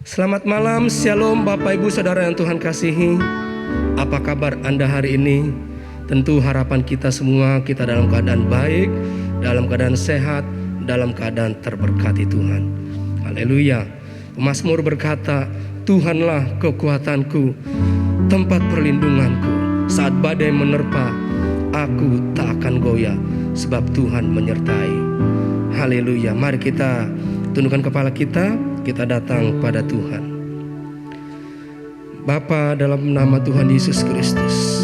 Selamat malam, shalom Bapak Ibu Saudara yang Tuhan kasihi. Apa kabar Anda hari ini? Tentu harapan kita semua kita dalam keadaan baik, dalam keadaan sehat, dalam keadaan terberkati Tuhan. Haleluya. Mazmur berkata, Tuhanlah kekuatanku, tempat perlindunganku. Saat badai menerpa, aku tak akan goyah, sebab Tuhan menyertai. Haleluya. Mari kita tundukkan kepala kita datang pada Tuhan. Bapa, dalam nama Tuhan Yesus Kristus,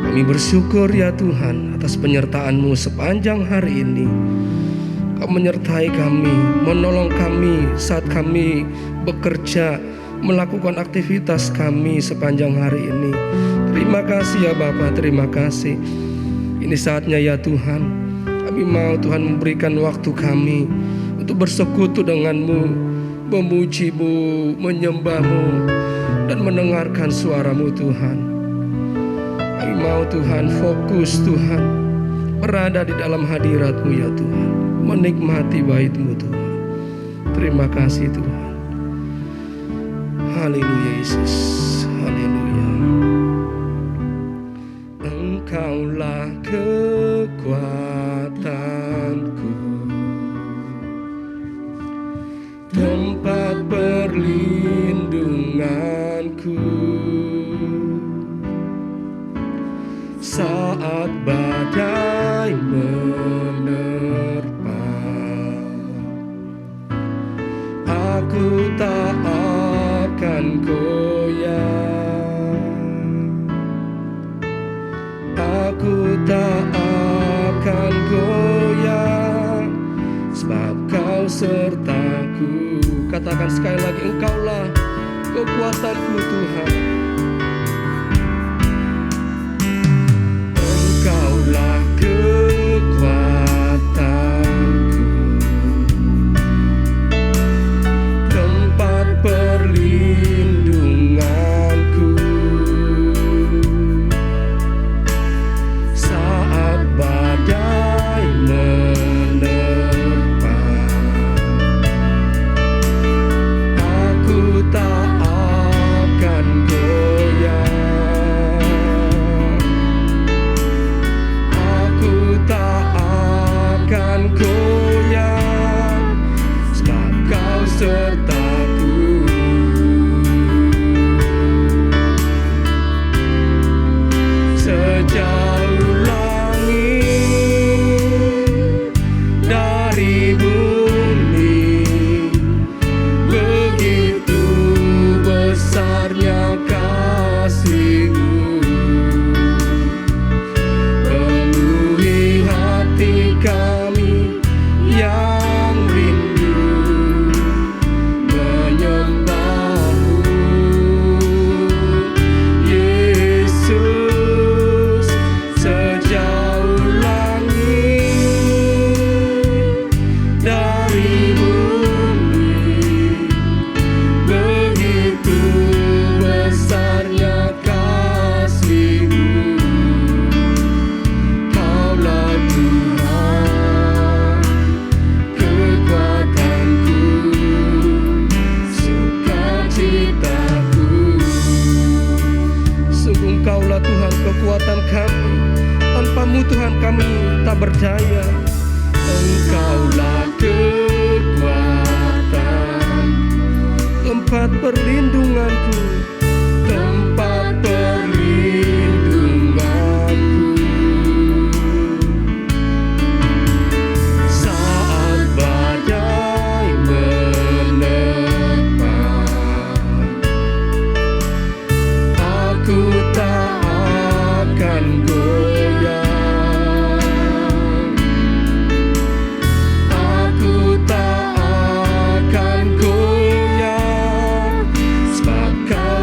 kami bersyukur ya Tuhan atas penyertaan-Mu sepanjang hari ini. Kau menyertai kami, menolong kami saat kami bekerja, melakukan aktivitas kami sepanjang hari ini. Terima kasih ya Bapa, terima kasih. Ini saatnya ya Tuhan, kami mau Tuhan memberikan waktu kami untuk bersekutu dengan-Mu, memuji-Mu, menyembah-Mu, dan mendengarkan suara-Mu Tuhan. Kami mau Tuhan fokus Tuhan, berada di dalam hadirat-Mu ya Tuhan, menikmati bait-Mu Tuhan. Terima kasih Tuhan. Haleluya Yesus, haleluya. Engkaulah kekuatanku, tempat perlindunganku. Saat badai menerpa, aku tak akan goyah, aku tak akan goyah, sebab Kau sertaku. Katakan sekali lagi, Engkaulah kekuatanku Tuhan. Engkaulah kekuatanku, tempat perlindunganku. Saat badai menerpa, aku tak akan goyah, aku tak akan goyah, sebab Kau sertaku. Sejauh langit dari bumi, begitu besarnya kasih-Mu, penuhi hati kami yang rindu menyembah-Mu. Yesus, sejauh langit dari bumi, begitu besarnya kasih-Mu. Kaulah Tuhan, kekuatanku, sukacitaku. Sungguh Engkaulah Tuhan kekuatan kami, tanpa-Mu Tuhan kami tak berdaya. Engkaulah kekuatan, tempat perlindunganku, tempat perlindunganku. Saat badai menerpa, aku tak akan goyah, aku tak akan goyah, sebab Kau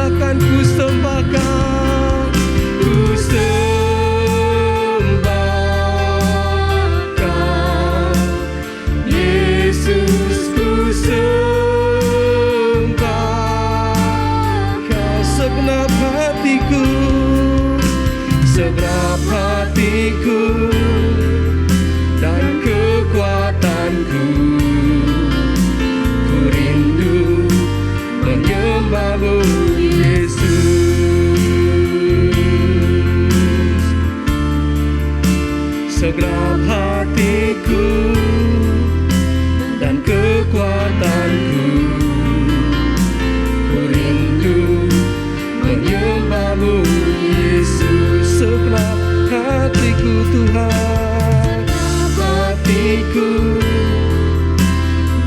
takkan ku sembahkan, ku sembahkan Yesus, ku sembahkan segenap hatiku, segenap hatiku dan kekuatanku. Ku rindu menyembahmu Yesus, segenap hatiku dan kekuatanku. Ku rindu menyembahmu Yesus, segenap hatiku Tuhan, hatiku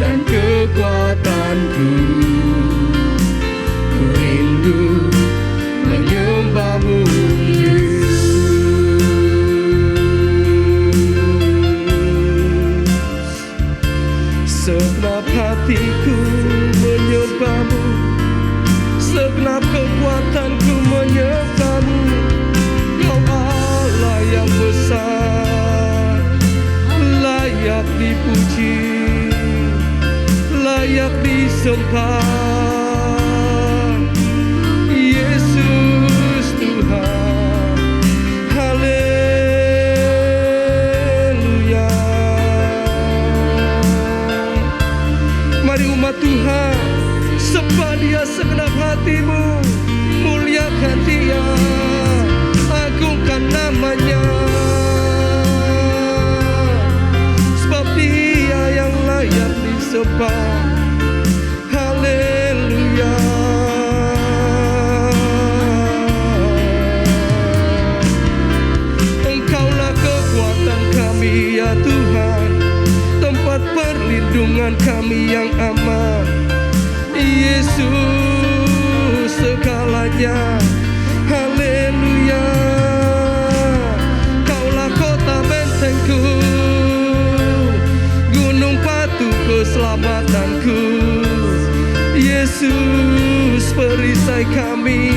dan kekuatanku. Ku rindu menyembahmu Yesus, segenap hatiku menyembahmu, segenap kekuatanku menyembahmu. Kau Allah yang besar, layak dipuji, layak disembah. Yesus Tuhan, haleluya. Mari umat Tuhan, sembah Dia segenap hatimu, muliakan Dia, agungkan namanya, sebab Dia yang layak disembah. Haleluya. Engkaulah kekuatan kami ya Tuhan, tempat perlindungan kami yang aman. Yesus segalanya. Haleluya. Kaulah kota bentengku, gunung batu keselamatanku. Yesus perisai kami,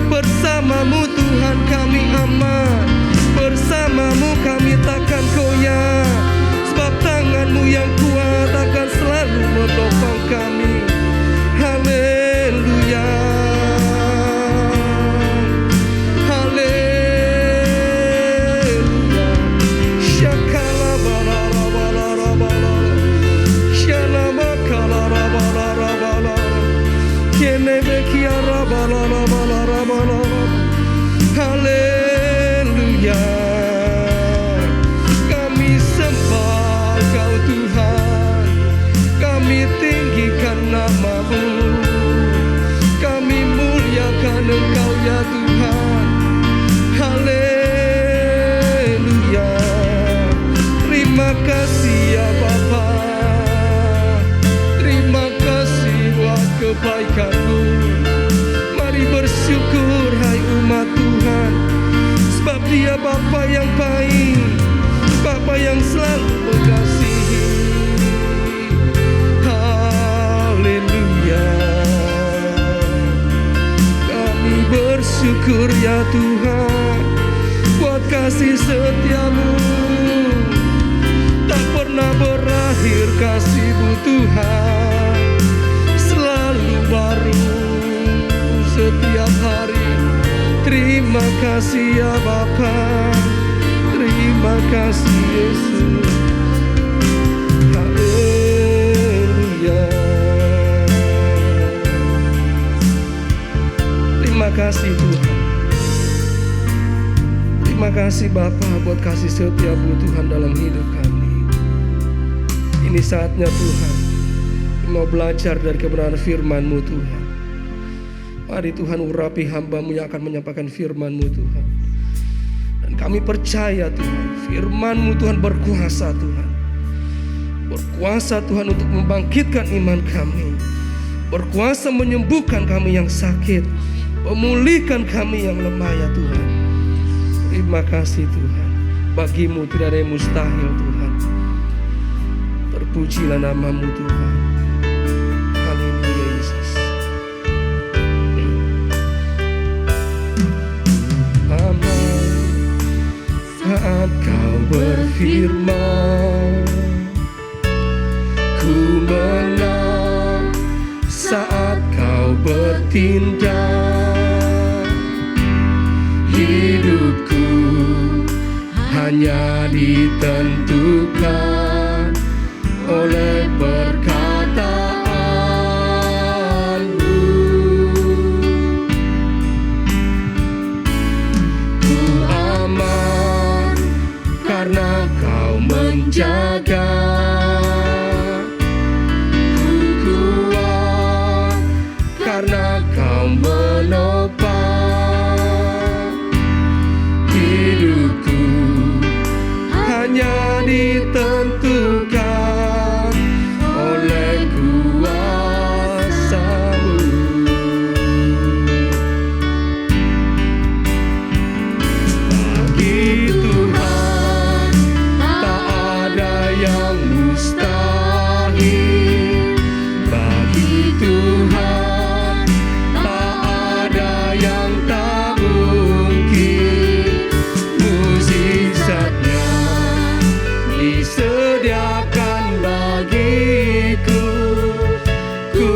bersamamu Tuhan kami aman, bersamamu kami takkan goyah, sebab tanganmu yang kuat akan selalu menopang kami. Haleluya. Haleluya. Syakala balara balara balara, syalama kalara balara balara, kenebe kiara balara balara balara. Haleluya. Kami sembah Kau Tuhan, kami tinggikan namamu, kami muliakan Engkau ya Tuhan. Haleluya. Terima kasih ya Bapa, terima kasih buat kebaikan-Mu. Mari bersyukur hai umat Tuhan, sebab Dia Bapa yang baik, Bapa yang selalu mengasihi. Haleluya. Kami bersyukur ya Tuhan, buat kasih setia-Mu, tak pernah berakhir kasih-Mu Tuhan, selalu baru setiap hari. Terima kasih ya Bapa, terima kasih Yesus. Haleluya. Terima kasih Tuhan, terima kasih Bapa buat kasih setia-Mu Tuhan dalam hidup kami. Ini saatnya Tuhan, mau belajar dari kebenaran firman-Mu Tuhan. Mari Tuhan urapi hamba-Mu yang akan menyampaikan firman-Mu Tuhan. Dan kami percaya Tuhan, firman-Mu Tuhan berkuasa Tuhan. Berkuasa Tuhan untuk membangkitkan iman kami, berkuasa menyembuhkan kami yang sakit, memulihkan kami yang lemah ya Tuhan. Terima kasih Tuhan, bagi-Mu tidak ada yang mustahil Tuhan. Terpujilah nama-Mu Tuhan. Haleluya Yesus. berfirman, ku menang saat kau bertindak. Hidupku hanya ditentukan oleh perkataanmu. Ku aman karena kau menjaga. Ku kuat karena kau menopang. Hidupku hanya ditentukan oleh kuasa-Mu. Bagi Tuhan tak ada yang mustahil. Bagi Tuhan tak ada yang tak mungkin. Mukjizatnya disediakan bagiku. Ku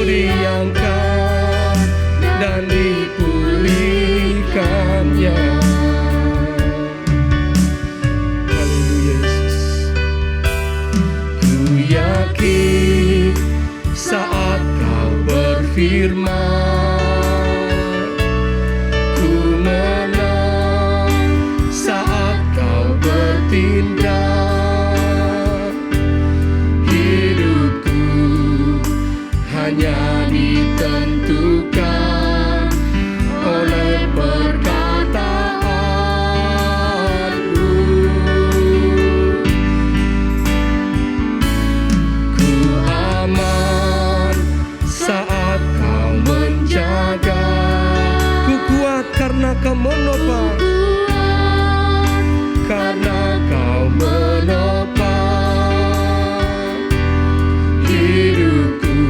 diangkat dan dipulihkannya. Haleluya Yesus. Ku yakin saat kau berfirman, ku menang saat kau bertindak. Hidupku hanya ditentukan oleh perkataanmu. Ku aman saat kau menjaga. Ku kuat karena kau menopang. Karena kau menopang. Hidupku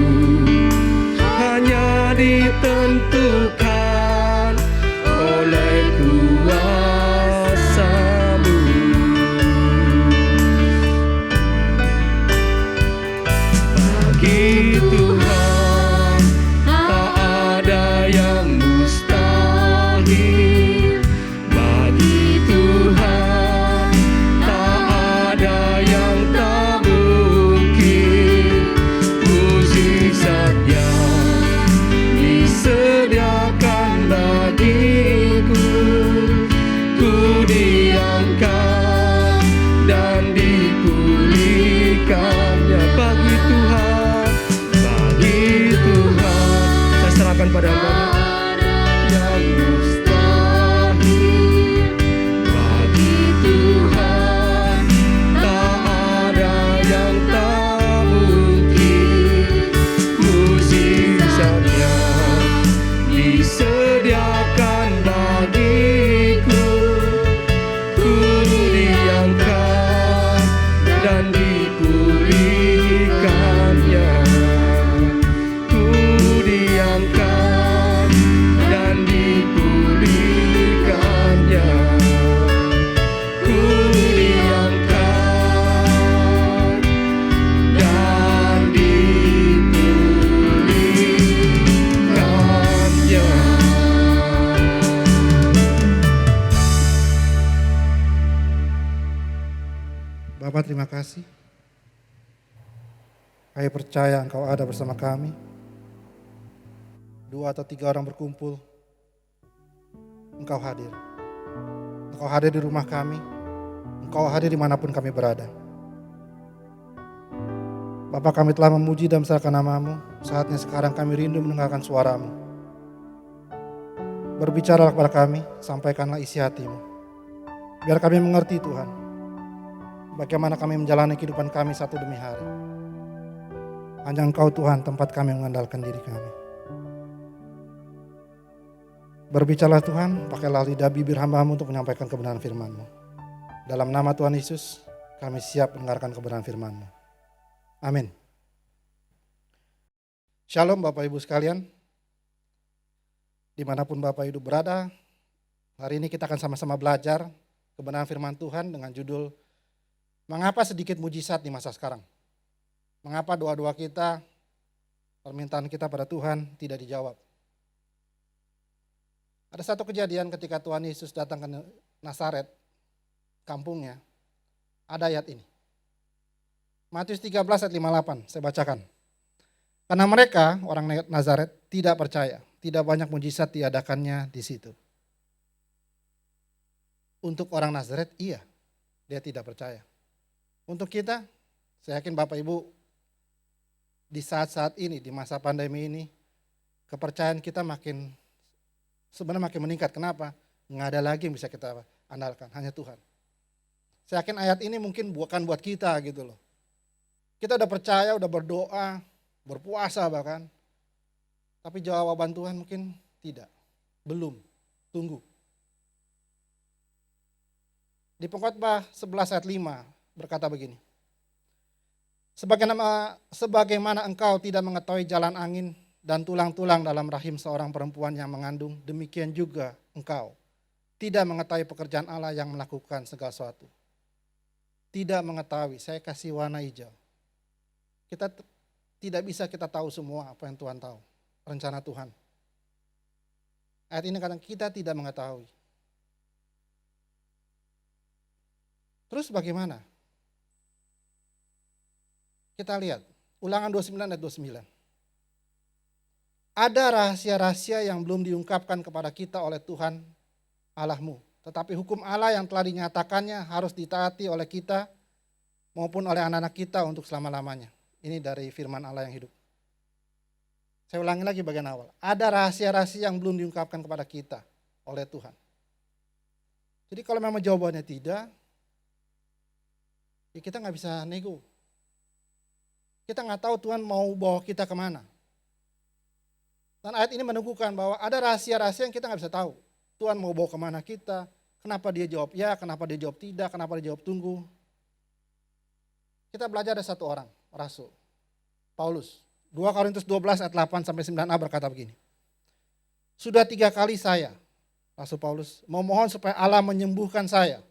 hanya ditentukan oleh kuasa-Mu. Bagi Tuhan tak ada yang mustahil. Bagi Tuhan tak ada yang tak mungkin. Mukjizatnya disediakan bagiku. Ku diangkat dan dipulihkannya. Bagi Tuhan, bagi Tuhan, saya serahkan pada Hamba yang mustahil. Bagi Tuhan tak ada yang tak mungkin. Mukjizatnya disediakan bagiku. Ku diangkat dan dipulihkannya. Ku diangkat dan dipulihkannya. Ku diangkat dan dipulihkannya. Bapak, terima kasih. Kami percaya Engkau ada bersama kami. 2 atau 3 orang berkumpul, Engkau hadir. Engkau hadir di rumah kami. Engkau hadir dimanapun kami berada. Bapak, kami telah memuji dan membesarkan nama-Mu. Saatnya sekarang kami rindu mendengarkan suara-Mu. Berbicaralah kepada kami, sampaikanlah isi hati-Mu. Biar kami mengerti Tuhan, bagaimana kami menjalani kehidupan kami satu demi hari. Hanya Engkau Tuhan tempat kami mengandalkan diri kami. Berbicaralah Tuhan, pakailah lidah bibir hamba-Mu untuk menyampaikan kebenaran firman-Mu. Dalam nama Tuhan Yesus, kami siap mendengarkan kebenaran firman-Mu. Amin. Shalom Bapak Ibu sekalian. Dimanapun Bapak Ibu berada, hari ini kita akan sama-sama belajar kebenaran firman Tuhan dengan judul Mengapa sedikit mujizat di masa sekarang? Mengapa doa-doa kita, permintaan kita pada Tuhan tidak dijawab? Ada satu kejadian ketika Tuhan Yesus datang ke Nazaret, kampungnya, ada ayat ini. Matius 13 ayat 58, saya bacakan. Karena mereka, orang Nazaret, tidak percaya, tidak banyak mujizat diadakannya di situ. Untuk orang Nazaret, iya, dia tidak percaya. Untuk kita, saya yakin Bapak Ibu, di saat-saat ini, di masa pandemi ini, kepercayaan kita sebenarnya makin meningkat. Kenapa? Nggak ada lagi yang bisa kita andalkan, hanya Tuhan. Saya yakin ayat ini mungkin bukan buat kita gitu loh. Kita udah percaya, udah berdoa, berpuasa bahkan. Tapi jawaban Tuhan mungkin tidak, belum, tunggu. Di Pengkhotbah 11 ayat 5 berkata begini. Sebagaimana engkau tidak mengetahui jalan angin dan tulang-tulang dalam rahim seorang perempuan yang mengandung, demikian juga engkau tidak mengetahui pekerjaan Allah yang melakukan segala sesuatu. Tidak mengetahui, saya kasih warna hijau. Kita tidak bisa kita tahu semua apa yang Tuhan tahu, rencana Tuhan. Ayat ini kadang kita tidak mengetahui. Terus bagaimana? Kita lihat, Ulangan 29 ayat 29. Ada rahasia-rahasia yang belum diungkapkan kepada kita oleh Tuhan Allahmu. Tetapi hukum Allah yang telah dinyatakannya harus ditaati oleh kita maupun oleh anak-anak kita untuk selama-lamanya. Ini dari firman Allah yang hidup. Saya ulangi lagi bagian awal. Ada rahasia-rahasia yang belum diungkapkan kepada kita oleh Tuhan. Jadi kalau memang jawabannya tidak, ya kita nggak bisa nego. Kita nggak tahu Tuhan mau bawa kita kemana. Dan ayat ini meneguhkan bahwa ada rahasia-rahasia yang kita nggak bisa tahu. Tuhan mau bawa kemana kita, kenapa dia jawab ya, kenapa dia jawab tidak, kenapa dia jawab tunggu. Kita belajar ada satu orang, Rasul, Paulus. 2 Korintus 12 ayat 8 sampai 9a berkata begini. Sudah 3 kali saya, Rasul Paulus, memohon supaya Allah menyembuhkan saya.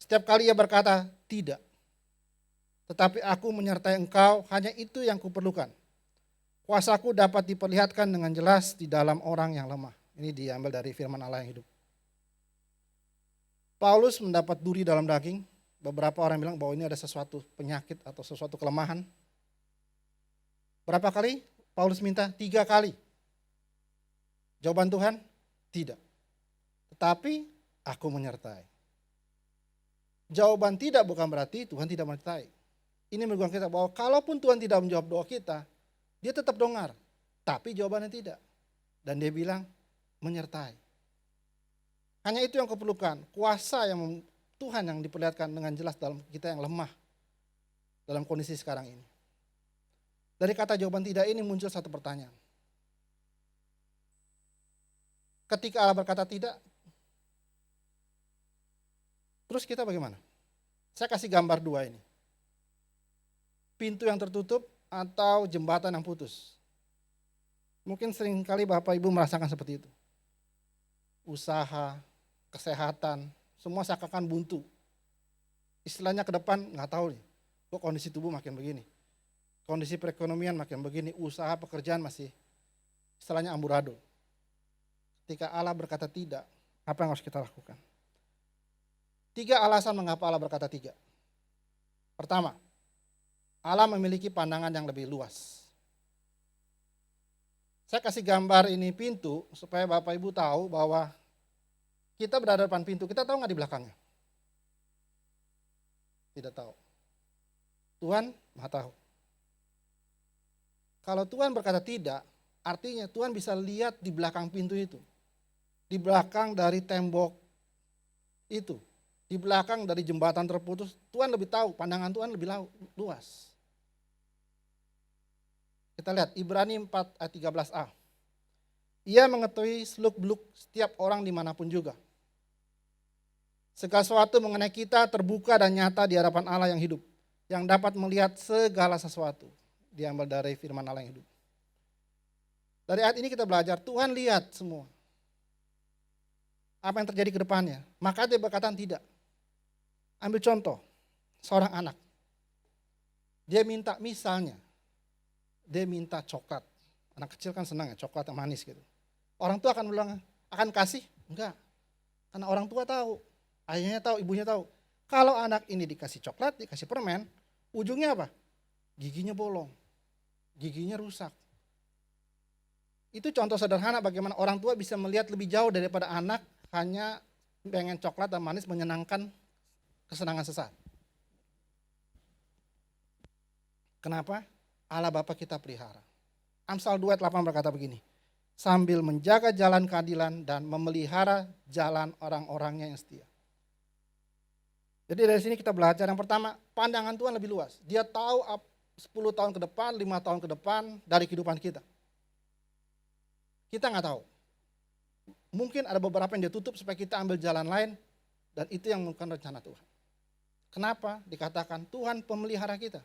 Setiap kali ia berkata, tidak. Tetapi aku menyertai engkau, hanya itu yang kuperlukan. Kuasaku dapat diperlihatkan dengan jelas di dalam orang yang lemah. Ini diambil dari firman Allah yang hidup. Paulus mendapat duri dalam daging. Beberapa orang bilang bahwa ini ada sesuatu penyakit atau sesuatu kelemahan. Berapa kali Paulus minta? 3 kali. Jawaban Tuhan, tidak. Tetapi aku menyertai. Jawaban tidak bukan berarti Tuhan tidak menyertai. Ini menunjukkan kita bahwa kalaupun Tuhan tidak menjawab doa kita, dia tetap dengar. Tapi jawabannya tidak. Dan dia bilang menyertai. Hanya itu yang kuperlukan. Kuasa yang Tuhan yang diperlihatkan dengan jelas dalam kita yang lemah. Dalam kondisi sekarang ini. Dari kata jawaban tidak ini muncul satu pertanyaan. Ketika Allah berkata tidak, terus kita bagaimana? Saya kasih gambar 2 ini. Pintu yang tertutup atau jembatan yang putus. Mungkin seringkali Bapak Ibu merasakan seperti itu. Usaha, kesehatan, semua seakan-akan buntu. Istilahnya ke depan nggak tahu nih, kok kondisi tubuh makin begini. Kondisi perekonomian makin begini, usaha pekerjaan masih istilahnya amburadul. Ketika Allah berkata tidak, apa yang harus kita lakukan? 3 alasan mengapa Allah berkata tidak. Pertama, Allah memiliki pandangan yang lebih luas. Saya kasih gambar ini pintu supaya Bapak Ibu tahu bahwa kita berada depan pintu, kita tahu nggak di belakangnya? Tidak tahu. Tuhan Maha tahu. Kalau Tuhan berkata tidak, artinya Tuhan bisa lihat di belakang pintu itu. Di belakang dari tembok itu. Di belakang dari jembatan terputus, Tuhan lebih tahu, pandangan Tuhan lebih luas. Kita lihat Ibrani 4 ayat 13a. Ia mengetahui seluk-beluk setiap orang dimanapun juga. Segala sesuatu mengenai kita terbuka dan nyata di hadapan Allah yang hidup. Yang dapat melihat segala sesuatu. Diambil dari firman Allah yang hidup. Dari ayat ini kita belajar, Tuhan lihat semua. Apa yang terjadi ke depannya. Maka dia berkata tidak. Ambil contoh, seorang anak, dia minta misalnya, dia minta coklat. Anak kecil kan senang ya, coklat yang manis gitu. Orang tua akan bilang, akan kasih? Enggak. Karena orang tua tahu, ayahnya tahu, ibunya tahu. Kalau anak ini dikasih coklat, dikasih permen, ujungnya apa? Giginya bolong, giginya rusak. Itu contoh sederhana bagaimana orang tua bisa melihat lebih jauh daripada anak hanya pengen coklat dan manis menyenangkan kesenangan sesaat. Kenapa? Allah Bapa kita pelihara. Amsal 2 ayat 8 berkata begini, sambil menjaga jalan keadilan dan memelihara jalan orang-orangnya yang setia. Jadi dari sini kita belajar yang pertama, pandangan Tuhan lebih luas. Dia tahu 10 tahun ke depan, 5 tahun ke depan dari kehidupan kita. Kita nggak tahu. Mungkin ada beberapa yang dia tutup supaya kita ambil jalan lain, dan itu yang bukan rencana Tuhan. Kenapa? Dikatakan Tuhan pemelihara kita.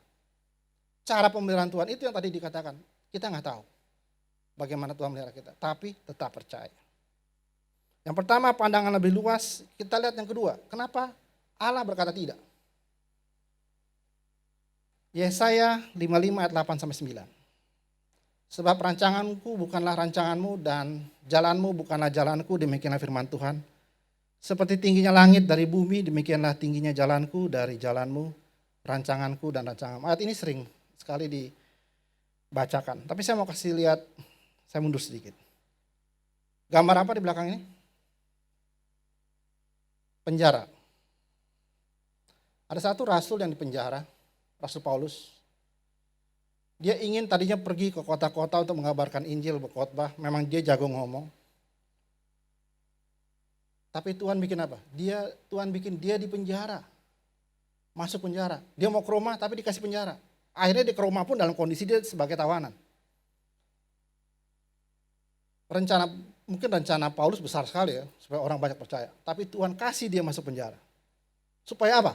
Cara pemeliharaan Tuhan itu yang tadi dikatakan, kita nggak tahu bagaimana Tuhan melihara kita, tapi tetap percaya. Yang pertama, pandangan lebih luas. Kita lihat yang kedua, kenapa Allah berkata tidak? Yesaya 55 ayat 8 sampai 9. Sebab rancanganku bukanlah rancanganmu dan jalanmu bukanlah jalanku, demikianlah firman Tuhan. Seperti tingginya langit dari bumi, demikianlah tingginya jalanku dari jalanmu, rancanganku dan rancanganmu. Ayat ini sering sekali dibacakan. Tapi saya mau kasih lihat, saya mundur sedikit. Gambar apa di belakang ini? Penjara. Ada satu rasul yang dipenjara, Rasul Paulus. Dia ingin tadinya pergi ke kota-kota untuk mengabarkan Injil, berkhotbah. Memang dia jago ngomong. Tapi Tuhan bikin apa? Tuhan bikin dia di penjara. Masuk penjara. Dia mau ke Roma tapi dikasih penjara. Akhirnya dia ke Roma pun dalam kondisi dia sebagai tawanan. Mungkin rencana Paulus besar sekali ya, supaya orang banyak percaya. Tapi Tuhan kasih dia masuk penjara. Supaya apa?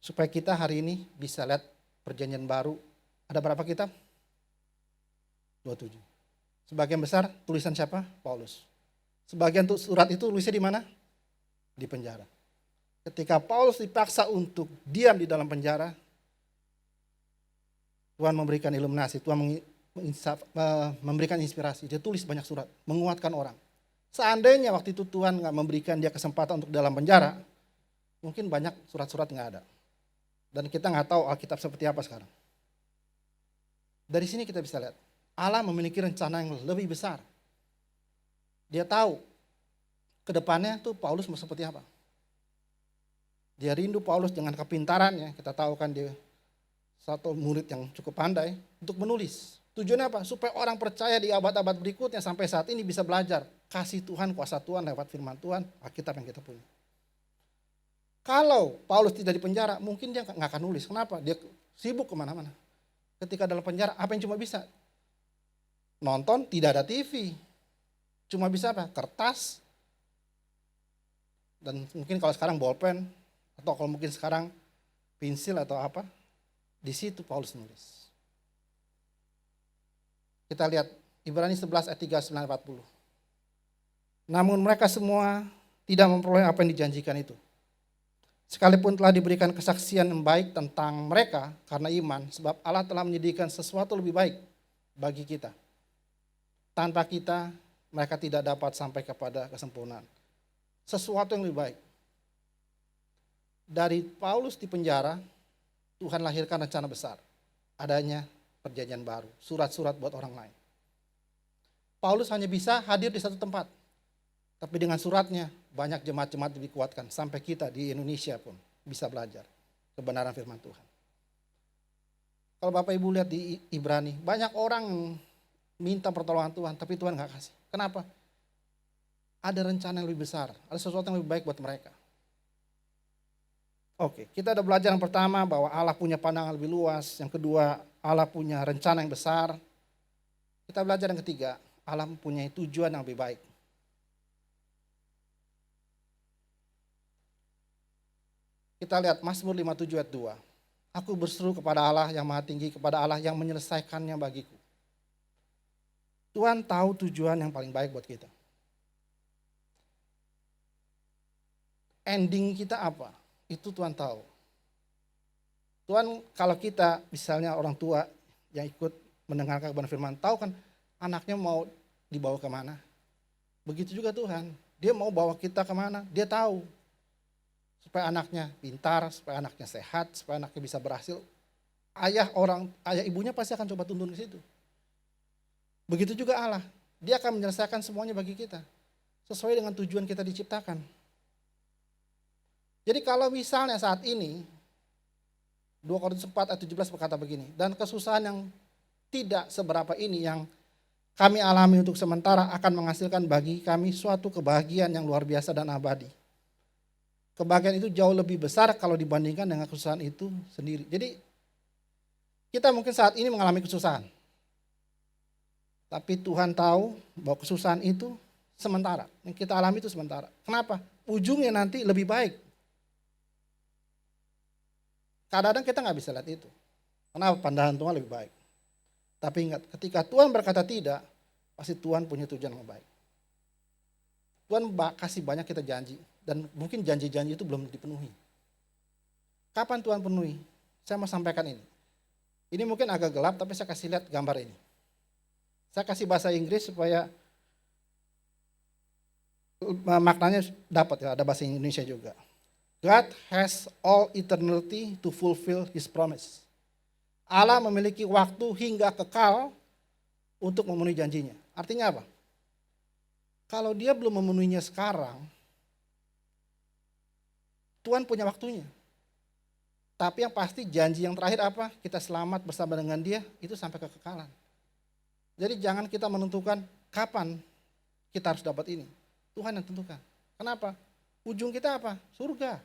Supaya kita hari ini bisa lihat perjanjian baru. Ada berapa kitab? 27. Sebagian besar tulisan siapa? Paulus. Sebagian surat itu tulisnya di mana? Di penjara. Ketika Paulus dipaksa untuk diam di dalam penjara, Tuhan memberikan iluminasi, Tuhan memberikan inspirasi. Dia tulis banyak surat, menguatkan orang. Seandainya waktu itu Tuhan nggak memberikan dia kesempatan untuk dalam penjara, mungkin banyak surat-surat nggak ada. Dan kita nggak tahu Alkitab seperti apa sekarang. Dari sini kita bisa lihat, Allah memiliki rencana yang lebih besar. Dia tahu ke depannya tuh Paulus mau seperti apa. Dia rindu Paulus dengan kepintarannya. Kita tahu kan dia satu murid yang cukup pandai untuk menulis. Tujuannya apa? Supaya orang percaya di abad-abad berikutnya sampai saat ini bisa belajar kasih Tuhan, kuasa Tuhan lewat firman Tuhan, Alkitab yang kita punya. Kalau Paulus tidak di penjara, mungkin dia nggak akan nulis. Kenapa? Dia sibuk kemana-mana. Ketika dalam penjara, apa yang cuma bisa? Nonton, tidak ada TV. Cuma bisa apa? Kertas. Dan mungkin kalau sekarang bolpen, atau kalau mungkin sekarang pensil atau apa, di situ Paulus nulis. Kita lihat Ibrani 11 ayat 39-40. Namun mereka semua tidak memperoleh apa yang dijanjikan itu. Sekalipun telah diberikan kesaksian yang baik tentang mereka karena iman, sebab Allah telah menyediakan sesuatu lebih baik bagi kita. Tanpa kita, mereka tidak dapat sampai kepada kesempurnaan. Sesuatu yang lebih baik. Dari Paulus di penjara, Tuhan lahirkan rencana besar. Adanya perjanjian baru, surat-surat buat orang lain. Paulus hanya bisa hadir di satu tempat. Tapi dengan suratnya, banyak jemaat-jemaat dikuatkan. Sampai kita di Indonesia pun bisa belajar kebenaran firman Tuhan. Kalau Bapak Ibu lihat di Ibrani, banyak orang minta pertolongan Tuhan, tapi Tuhan gak kasih. Kenapa? Ada rencana yang lebih besar, ada sesuatu yang lebih baik buat mereka. Oke, kita ada belajar yang pertama bahwa Allah punya pandangan lebih luas. Yang kedua, Allah punya rencana yang besar. Kita belajar yang ketiga, Allah mempunyai tujuan yang lebih baik. Kita lihat Mazmur 57 ayat 2. Aku berseru kepada Allah yang maha tinggi, kepada Allah yang menyelesaikannya bagiku. Tuhan tahu tujuan yang paling baik buat kita. Ending kita apa? Itu Tuhan tahu. Tuhan kalau kita misalnya orang tua yang ikut mendengarkan kebenaran firman, tahu kan anaknya mau dibawa kemana. Begitu juga Tuhan, dia mau bawa kita kemana, dia tahu. Supaya anaknya pintar, supaya anaknya sehat, supaya anaknya bisa berhasil. Ayah ibunya pasti akan coba tuntun ke situ. Begitu juga Allah, dia akan menyelesaikan semuanya bagi kita. Sesuai dengan tujuan kita diciptakan. Jadi kalau misalnya saat ini, 2 Korintus 4 ayat 17 berkata begini, dan kesusahan yang tidak seberapa ini yang kami alami untuk sementara akan menghasilkan bagi kami suatu kebahagiaan yang luar biasa dan abadi. Kebahagiaan itu jauh lebih besar kalau dibandingkan dengan kesusahan itu sendiri. Jadi kita mungkin saat ini mengalami kesusahan. Tapi Tuhan tahu bahwa kesusahan itu sementara. Yang kita alami itu sementara. Kenapa? Ujungnya nanti lebih baik. Kadang-kadang kita nggak bisa lihat itu. Kenapa? Pandangan Tuhan lebih baik. Tapi ingat, ketika Tuhan berkata tidak, pasti Tuhan punya tujuan yang baik. Tuhan kasih banyak kita janji. Dan mungkin janji-janji itu belum dipenuhi. Kapan Tuhan penuhi? Saya mau sampaikan ini. Ini mungkin agak gelap, tapi saya kasih lihat gambar ini. Saya kasih bahasa Inggris supaya maknanya dapat ya, ada bahasa Indonesia juga. God has all eternity to fulfill his promise. Allah memiliki waktu hingga kekal untuk memenuhi janjinya. Artinya apa? Kalau dia belum memenuhinya sekarang, Tuhan punya waktunya. Tapi yang pasti janji yang terakhir apa? Kita selamat bersama dengan dia, itu sampai kekekalan. Jadi jangan kita menentukan kapan kita harus dapat ini. Tuhan yang tentukan. Kenapa? Ujung kita apa? Surga.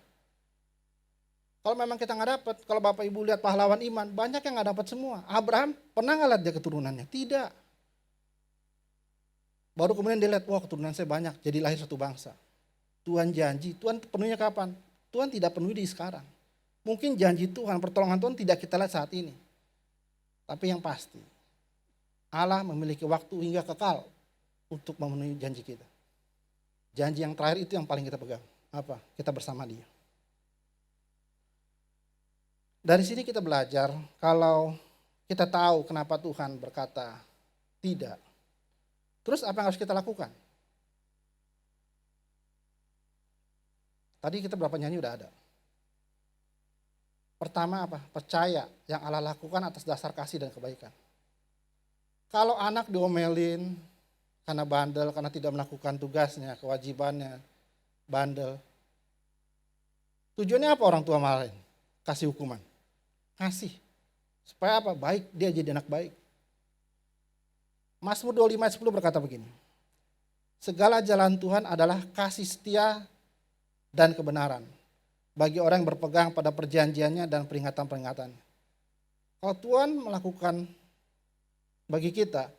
Kalau memang kita nggak dapat, kalau Bapak Ibu lihat pahlawan iman, banyak yang nggak dapat semua. Abraham pernah nggak lihat dia keturunannya? Tidak. Baru kemudian dia lihat, wah keturunan saya banyak, jadi lahir satu bangsa. Tuhan janji, Tuhan penuhnya kapan? Tuhan tidak penuhi di sekarang. Mungkin janji Tuhan, pertolongan Tuhan tidak kita lihat saat ini. Tapi yang pasti, Allah memiliki waktu hingga kekal untuk memenuhi janji kita. Janji yang terakhir itu yang paling kita pegang. Apa? Kita bersama dia. Dari sini kita belajar kalau kita tahu kenapa Tuhan berkata tidak. Terus apa yang harus kita lakukan? Tadi kita berapa nyanyi udah ada. Pertama apa? Percaya yang Allah lakukan atas dasar kasih dan kebaikan. Kalau anak diomelin karena bandel, karena tidak melakukan tugasnya, kewajibannya, bandel. Tujuannya apa orang tua marahin? Kasih hukuman. Kasih. Supaya apa? Baik, dia jadi anak baik. Mazmur 25 ayat 10 berkata begini. Segala jalan Tuhan adalah kasih setia dan kebenaran bagi orang yang berpegang pada perjanjiannya dan peringatan-peringatannya. Kalau Tuhan melakukan bagi kita,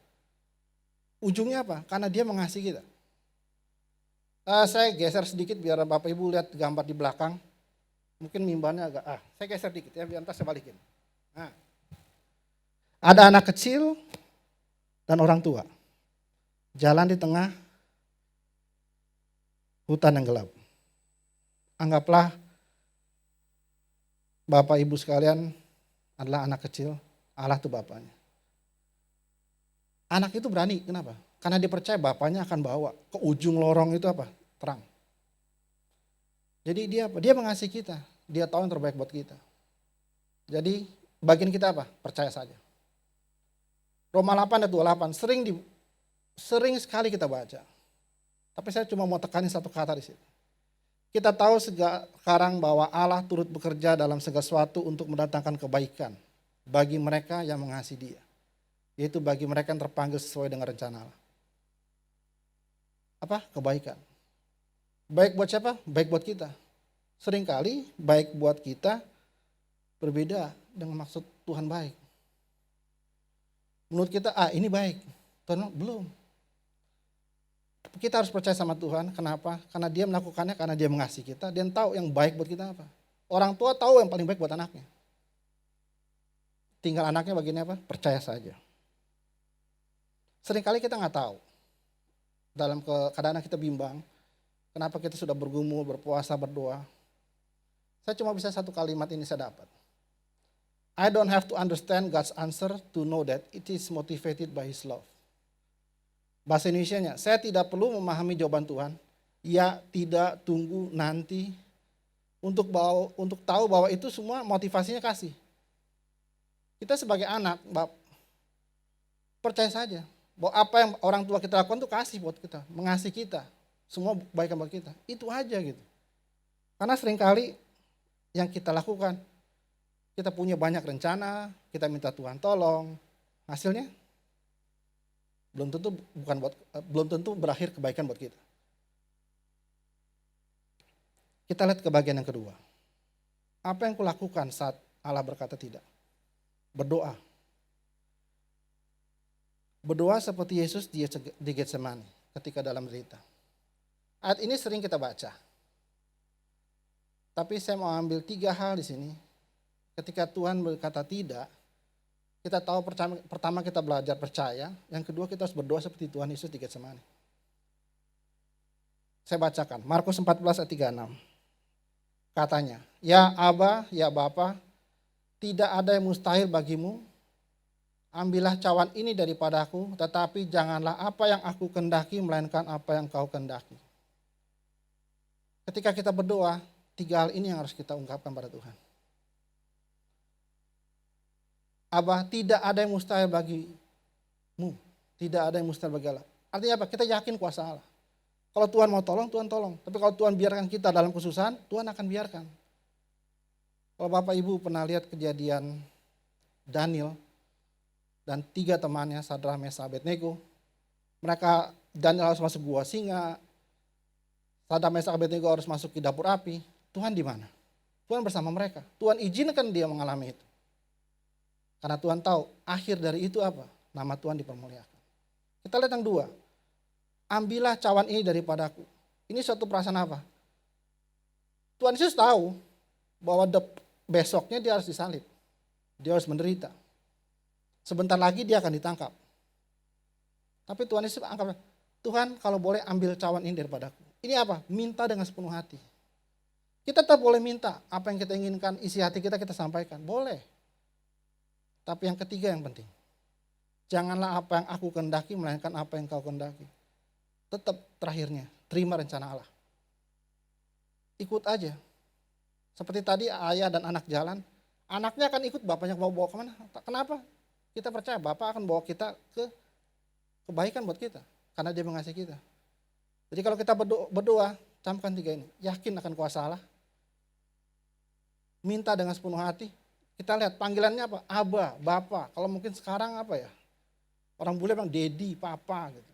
ujungnya apa? Karena dia mengasihi kita. Saya geser sedikit biar Bapak Ibu lihat gambar di belakang. Mungkin mimbarnya agak, saya geser dikit ya, biar ntar saya balikin. Nah, ada anak kecil dan orang tua. Jalan di tengah hutan yang gelap. Anggaplah Bapak Ibu sekalian adalah anak kecil, Allah itu bapaknya. Anak itu berani, kenapa? Karena dia percaya bapaknya akan bawa ke ujung lorong itu apa? Terang. Jadi dia apa? Dia mengasihi kita. Dia tahu yang terbaik buat kita. Jadi bagian kita apa? Percaya saja. Roma 8 ayat 28 sering sekali kita baca. Tapi saya cuma mau tekanin satu kata di situ. Kita tahu sekarang bahwa Allah turut bekerja dalam segala sesuatu untuk mendatangkan kebaikan bagi mereka yang mengasihi Dia. Yaitu bagi mereka yang terpanggil sesuai dengan rencana Allah. Apa? Kebaikan. Baik buat siapa? Baik buat kita. Seringkali baik buat kita berbeda dengan maksud Tuhan baik. Menurut kita, ini baik. Tuhan belum. Kita harus percaya sama Tuhan. Kenapa? Karena dia melakukannya, karena dia mengasihi kita. Dia tahu yang baik buat kita apa. Orang tua tahu yang paling baik buat anaknya. Tinggal anaknya bagiannya apa? Percaya saja. Seringkali kita nggak tahu. Dalam keadaan kita bimbang. Kenapa kita sudah bergumul, berpuasa, berdoa. Saya cuma bisa satu kalimat ini saya dapat. I don't have to understand God's answer to know that it is motivated by His love. Bahasa Indonesianya, saya tidak perlu memahami jawaban Tuhan. Ya, tidak, tunggu, nanti. Untuk tahu bahwa itu semua motivasinya kasih. Kita sebagai anak, percaya saja bahwa apa yang orang tua kita lakukan itu kasih buat kita, mengasihi kita, semua kebaikan buat kita. Itu aja gitu. Karena seringkali yang kita lakukan, kita punya banyak rencana, kita minta Tuhan tolong, hasilnya belum tentu berakhir kebaikan buat kita. Kita lihat ke bagian yang kedua. Apa yang kulakukan saat Allah berkata tidak? Berdoa. Berdoa seperti Yesus di Getsemani ketika dalam derita. Ayat ini sering kita baca. Tapi saya mau ambil 3 hal di sini. Ketika Tuhan berkata tidak, kita tahu pertama kita belajar percaya, yang kedua kita harus berdoa seperti Tuhan Yesus di Getsemani. Saya bacakan, Markus 14 ayat 36. Katanya, ya Aba, ya Bapa, tidak ada yang mustahil bagimu. Ambillah cawan ini daripadaku, tetapi janganlah apa yang aku kendaki, melainkan apa yang kau kendaki. Ketika kita berdoa, 3 hal ini yang harus kita ungkapkan pada Tuhan. Abah, tidak ada yang mustahil bagimu. Tidak ada yang mustahil bagi Allah. Artinya apa? Kita yakin kuasa Allah. Kalau Tuhan mau tolong, Tuhan tolong. Tapi kalau Tuhan biarkan kita dalam kesusahan, Tuhan akan biarkan. Kalau Bapak Ibu pernah lihat kejadian Daniel dan 3 temannya, Sadrak, Mesak, Abednego. Daniel harus masuk gua singa. Sadrak, Mesak, Abednego harus masuk ke dapur api. Tuhan di mana? Tuhan bersama mereka. Tuhan izinkan dia mengalami itu. Karena Tuhan tahu akhir dari itu apa? Nama Tuhan dipermuliakan. Kita lihat yang 2. Ambillah cawan ini daripadaku. Ini suatu perasaan apa? Tuhan Yesus tahu bahwa besoknya dia harus disalib. Dia harus menderita. Sebentar lagi dia akan ditangkap. Tapi Tuhan Yesus angkat, Tuhan kalau boleh ambil cawan ini daripadaku. Ini apa? Minta dengan sepenuh hati. Kita tetap boleh minta apa yang kita inginkan, isi hati kita sampaikan. Boleh. Tapi yang ketiga yang penting. Janganlah apa yang aku kehendaki, melainkan apa yang kau kehendaki. Tetap terakhirnya, terima rencana Allah. Ikut aja. Seperti tadi ayah dan anak jalan, anaknya akan ikut bapaknya bawa kemana. Kenapa? Kita percaya Bapak akan bawa kita ke kebaikan buat kita. Karena dia mengasihi kita. Jadi kalau kita berdoa, camkan 3 ini. Yakin akan kuasa Allah. Minta dengan sepenuh hati. Kita lihat panggilannya apa? Aba, Bapa. Kalau mungkin sekarang apa ya? Orang bule bilang Dedi, Papa gitu.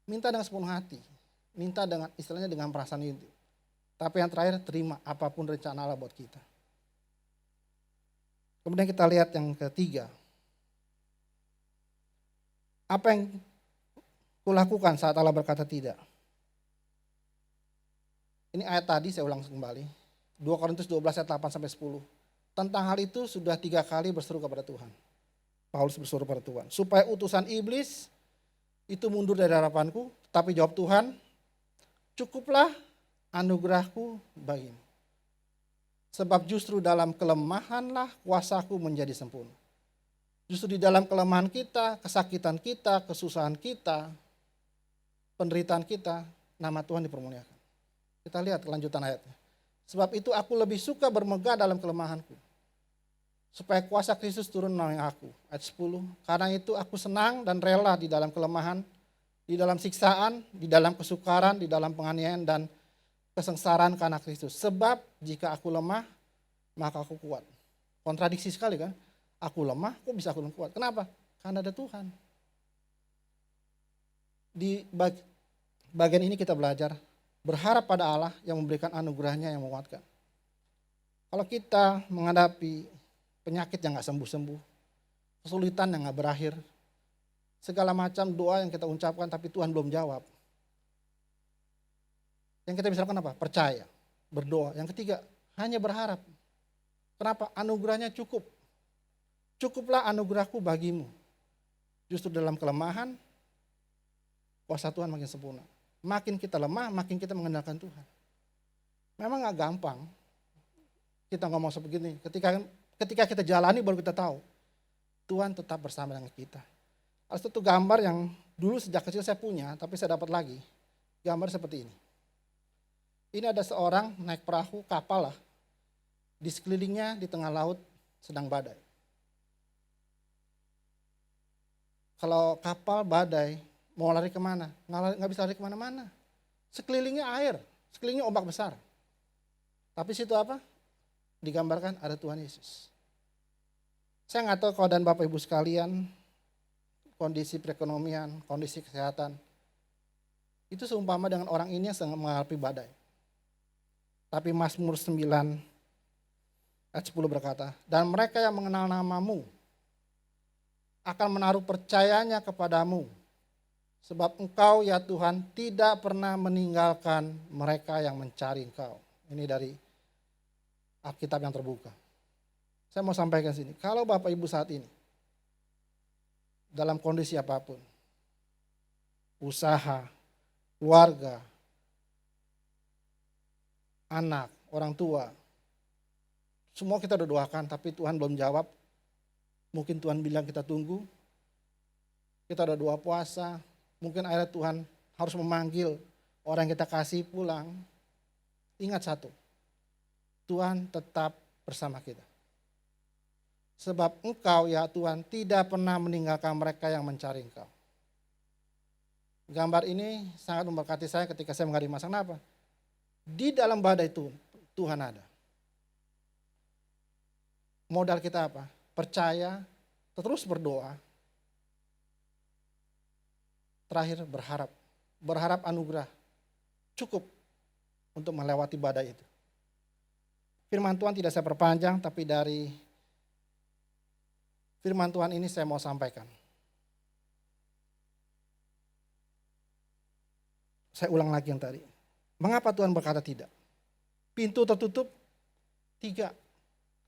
Minta dengan sepenuh hati. Minta dengan istilahnya dengan perasaan itu. Tapi yang terakhir terima apapun rencana Allah buat kita. Kemudian kita lihat yang ketiga. Apa yang kulakukan saat Allah berkata tidak? Ini ayat tadi saya ulang kembali. 2 Korintus 12 ayat 8-10. Tentang hal itu sudah 3 kali berseru kepada Tuhan. Paulus berseru kepada Tuhan. Supaya utusan iblis itu mundur dari hadapanku. Tapi jawab Tuhan, cukuplah anugerahku bagimu. Sebab justru dalam kelemahanlah kuasaku menjadi sempurna. Justru di dalam kelemahan kita, kesakitan kita, kesusahan kita, penderitaan kita, nama Tuhan dipermuliakan. Kita lihat kelanjutan ayatnya. Sebab itu aku lebih suka bermegah dalam kelemahanku. Supaya kuasa Kristus turun melalui aku. Ayat 10. Karena itu aku senang dan rela di dalam kelemahan, di dalam siksaan, di dalam kesukaran, di dalam penganiayaan dan kesengsaraan karena Kristus. Sebab jika aku lemah, maka aku kuat. Kontradiksi sekali kan? Aku lemah, kok bisa aku kuat? Kenapa? Karena ada Tuhan. Di bagian ini kita belajar berharap pada Allah yang memberikan anugerahnya yang menguatkan. Kalau kita menghadapi penyakit yang gak sembuh-sembuh, kesulitan yang gak berakhir, segala macam doa yang kita ucapkan tapi Tuhan belum jawab. Yang kita bisa lakukan apa? Percaya, berdoa. Yang ketiga, hanya berharap. Kenapa? Anugerahnya cukup. Cukuplah anugerahku bagimu. Justru dalam kelemahan, kuasa Tuhan makin sempurna. Makin kita lemah, makin kita mengandalkan Tuhan. Memang gak gampang kita ngomong seperti ini. Ketika Ketika kita jalani baru kita tahu Tuhan tetap bersama dengan kita. Ada satu gambar yang dulu sejak kecil saya punya, tapi saya dapat lagi. Gambar seperti ini. Ini ada seorang naik perahu, kapal lah. Di sekelilingnya di tengah laut sedang badai. Kalau kapal badai, mau lari kemana? Nggak bisa lari kemana-mana. Sekelilingnya air, sekelilingnya ombak besar. Tapi situ apa? Digambarkan ada Tuhan Yesus. Saya nggak tahu kalau dan Bapak Ibu sekalian, kondisi perekonomian, kondisi kesehatan, itu seumpama dengan orang ini yang sedang menghadapi badai. Tapi Mazmur 9 ayat 10 berkata, dan mereka yang mengenal namamu akan menaruh percayanya kepadamu. Sebab engkau ya Tuhan tidak pernah meninggalkan mereka yang mencari engkau. Ini dari Alkitab yang terbuka. Saya mau sampaikan sini, kalau Bapak Ibu saat ini dalam kondisi apapun, usaha, keluarga, anak, orang tua, semua kita udah doakan tapi Tuhan belum jawab. Mungkin Tuhan bilang kita tunggu, kita udah doa puasa, mungkin akhirnya Tuhan harus memanggil orang yang kita kasih pulang. Ingat satu, Tuhan tetap bersama kita. Sebab engkau ya Tuhan tidak pernah meninggalkan mereka yang mencari engkau. Gambar ini sangat memberkati saya ketika saya menghadapi masalah. Kenapa? Di dalam badai itu Tuhan ada. Modal kita apa? Percaya, terus berdoa. Terakhir berharap. Berharap anugerah. Cukup untuk melewati badai itu. Firman Tuhan tidak saya perpanjang, tapi dari firman Tuhan ini saya mau sampaikan. Saya ulang lagi yang tadi. Mengapa Tuhan berkata tidak? Pintu tertutup, 3.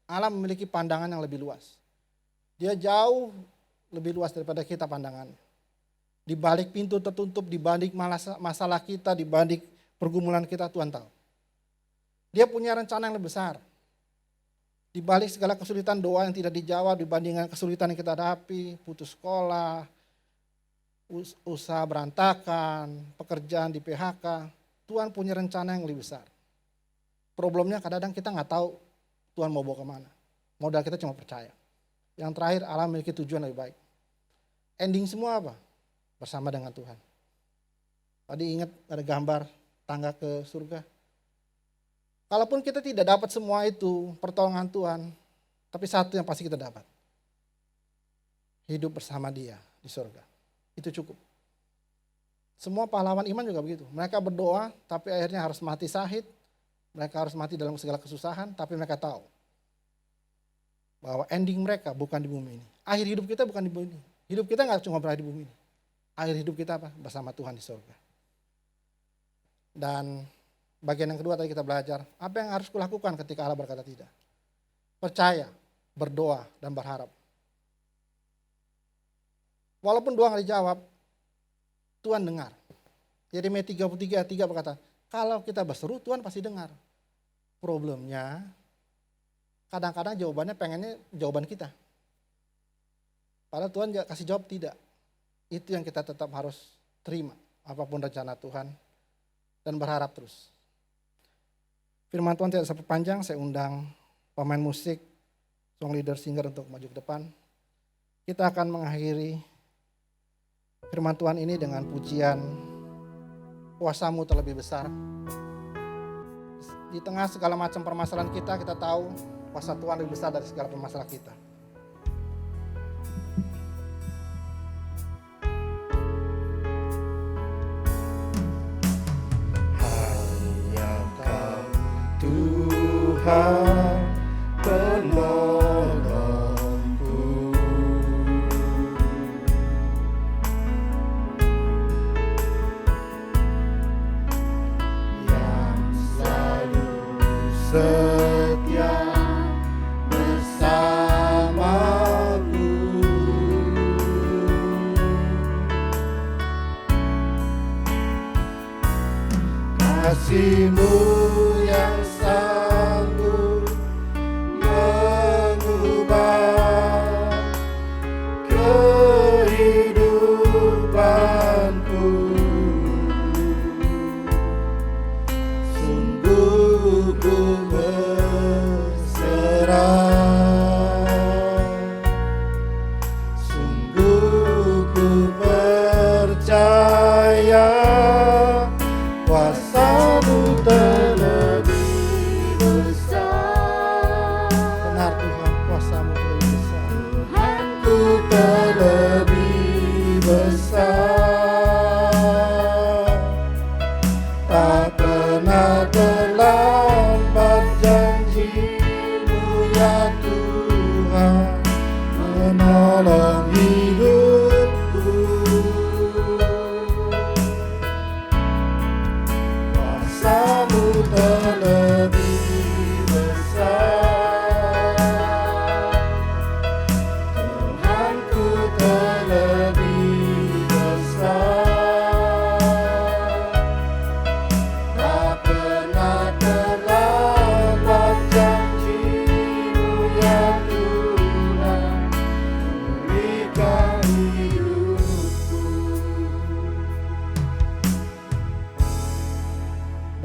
Allah memiliki pandangan yang lebih luas. Dia jauh lebih luas daripada kita pandangan. Di balik pintu tertutup, di balik masalah kita, di balik pergumulan kita, Tuhan tahu. Dia punya rencana yang lebih besar. Di balik segala kesulitan doa yang tidak dijawab, dibandingkan kesulitan yang kita hadapi, putus sekolah, usaha berantakan, pekerjaan di PHK, Tuhan punya rencana yang lebih besar. Problemnya kadang-kadang kita nggak tahu Tuhan mau bawa kemana. Modal kita cuma percaya. Yang terakhir, Allah memiliki tujuan lebih baik. Ending semua apa? Bersama dengan Tuhan. Tadi ingat ada gambar tangga ke surga. Kalaupun kita tidak dapat semua itu, pertolongan Tuhan, tapi satu yang pasti kita dapat. Hidup bersama Dia di surga. Itu cukup. Semua pahlawan iman juga begitu. Mereka berdoa, tapi akhirnya harus mati syahid. Mereka harus mati dalam segala kesusahan, tapi mereka tahu bahwa ending mereka bukan di bumi ini. Akhir hidup kita bukan di bumi ini. Hidup kita nggak cuma berakhir di bumi ini. Akhir hidup kita apa? Bersama Tuhan di surga. Dan bagian yang kedua tadi kita belajar, apa yang harus kulakukan ketika Allah berkata tidak? Percaya, berdoa, dan berharap. Walaupun doa nggak dijawab, Tuhan dengar. Yeremia 33 ayat 3 berkata, kalau kita berseru Tuhan pasti dengar. Problemnya, kadang-kadang jawabannya pengennya jawaban kita. Padahal Tuhan kasih jawab tidak. Itu yang kita tetap harus terima. Apapun rencana Tuhan. Dan berharap terus. Firman Tuhan tidak sepanjang, saya undang pemain musik, song leader, singer untuk maju ke depan. Kita akan mengakhiri firman Tuhan ini dengan pujian kuasamu terlebih besar. Di tengah segala macam permasalahan kita tahu kuasa Tuhan lebih besar dari segala permasalahan kita. Hanya Kau Tuhan penolongku. Yang selalu setia bersamaku. Kasih-Mu yang sanggup mengubah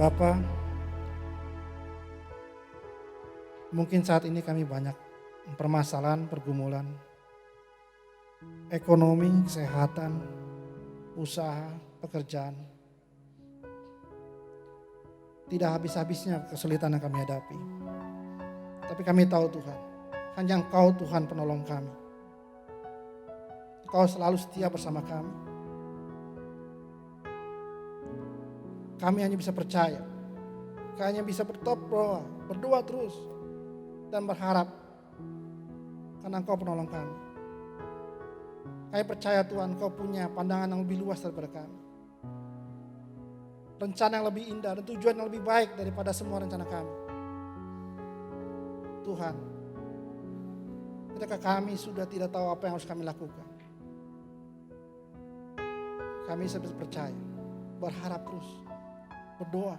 Bapa, mungkin saat ini kami banyak permasalahan, pergumulan, ekonomi, kesehatan, usaha, pekerjaan. Tidak habis-habisnya kesulitan yang kami hadapi. Tapi kami tahu Tuhan, hanya Engkau Tuhan penolong kami. Engkau selalu setia bersama kami. Kami hanya bisa percaya, kami hanya bisa berdoa terus, dan berharap karena Engkau penolong kami. Kami percaya Tuhan, Engkau punya pandangan yang lebih luas daripada kami. Rencana yang lebih indah dan tujuan yang lebih baik daripada semua rencana kami. Tuhan, ketika kami sudah tidak tahu apa yang harus kami lakukan, kami bisa percaya, berharap terus, berdoa.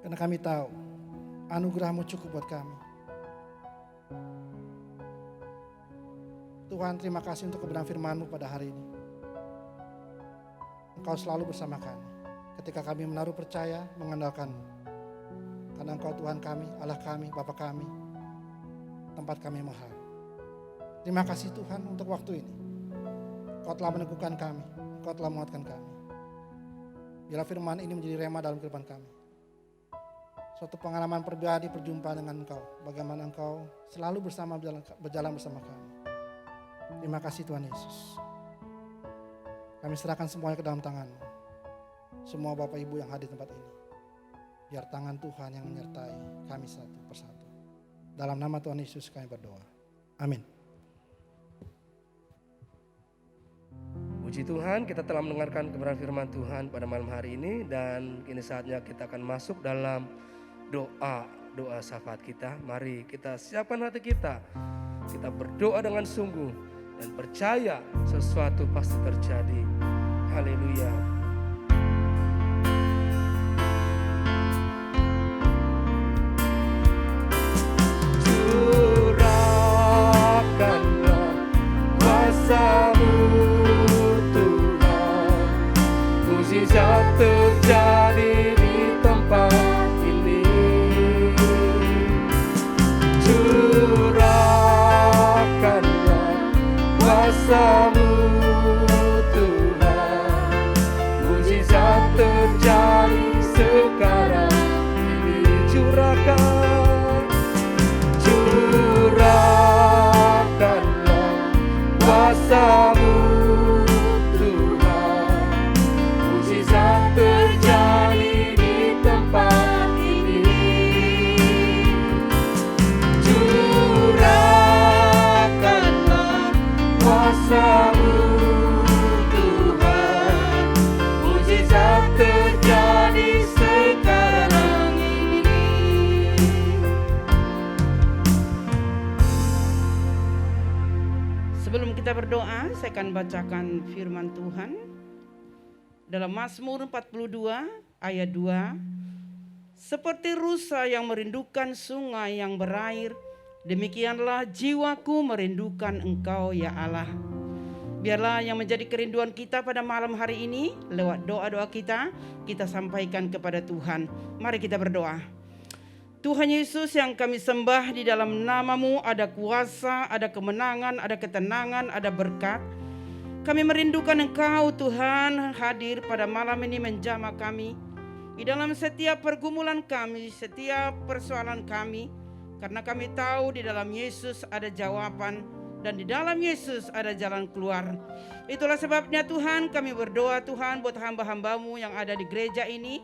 Karena kami tahu anugerah-Mu cukup buat kami. Tuhan, terima kasih untuk kebenaran firman-Mu pada hari ini. Engkau selalu bersama kami ketika kami menaruh percaya, mengandalkan-Mu. Karena Engkau Tuhan kami, Allah kami, Bapa kami, tempat kami mahal. Terima kasih Tuhan untuk waktu ini. Engkau telah meneguhkan kami, Engkau telah menguatkan kami. Biarlah firman ini menjadi rema dalam kehidupan kami. Suatu pengalaman pribadi perjumpaan dengan Engkau. Bagaimana Engkau selalu berjalan bersama kami. Terima kasih Tuhan Yesus. Kami serahkan semuanya ke dalam tangan-Mu. Semua Bapak Ibu yang hadir di tempat ini. Biar tangan Tuhan yang menyertai kami satu persatu. Dalam nama Tuhan Yesus kami berdoa. Amin. Puji Tuhan, kita telah mendengarkan kebenaran firman Tuhan pada malam hari ini. Dan kini saatnya kita akan masuk dalam doa syafaat kita. Mari kita siapkan hati kita. Kita berdoa dengan sungguh dan percaya sesuatu pasti terjadi. Haleluya. Curahkanlah kuasa-Mu Tuhan, mukjizat terjadi di tempat ini. Curahkanlah kuasa-Mu Tuhan, mukjizat terjadi sekarang ini. Curahkanlah kuasa-Mu Tuhan, mukjizat terjadi di tempat ini. Curahkanlah kuasa-Mu Tuhan, mukjizat terjadi sekarang ini. Sebelum kita berdoa, saya akan bacakan firman Tuhan dalam Mazmur 42 ayat 2. Seperti rusa yang merindukan sungai yang berair, demikianlah jiwaku merindukan Engkau ya Allah. Biarlah yang menjadi kerinduan kita pada malam hari ini, lewat doa-doa kita sampaikan kepada Tuhan. Mari kita berdoa. Tuhan Yesus yang kami sembah, di dalam nama-Mu ada kuasa, ada kemenangan, ada ketenangan, ada berkat. Kami merindukan Engkau Tuhan, hadir pada malam ini menjamah kami di dalam setiap pergumulan kami, setiap persoalan kami. Karena kami tahu di dalam Yesus ada jawaban dan di dalam Yesus ada jalan keluar. Itulah sebabnya Tuhan kami berdoa Tuhan buat hamba-hamba-Mu yang ada di gereja ini.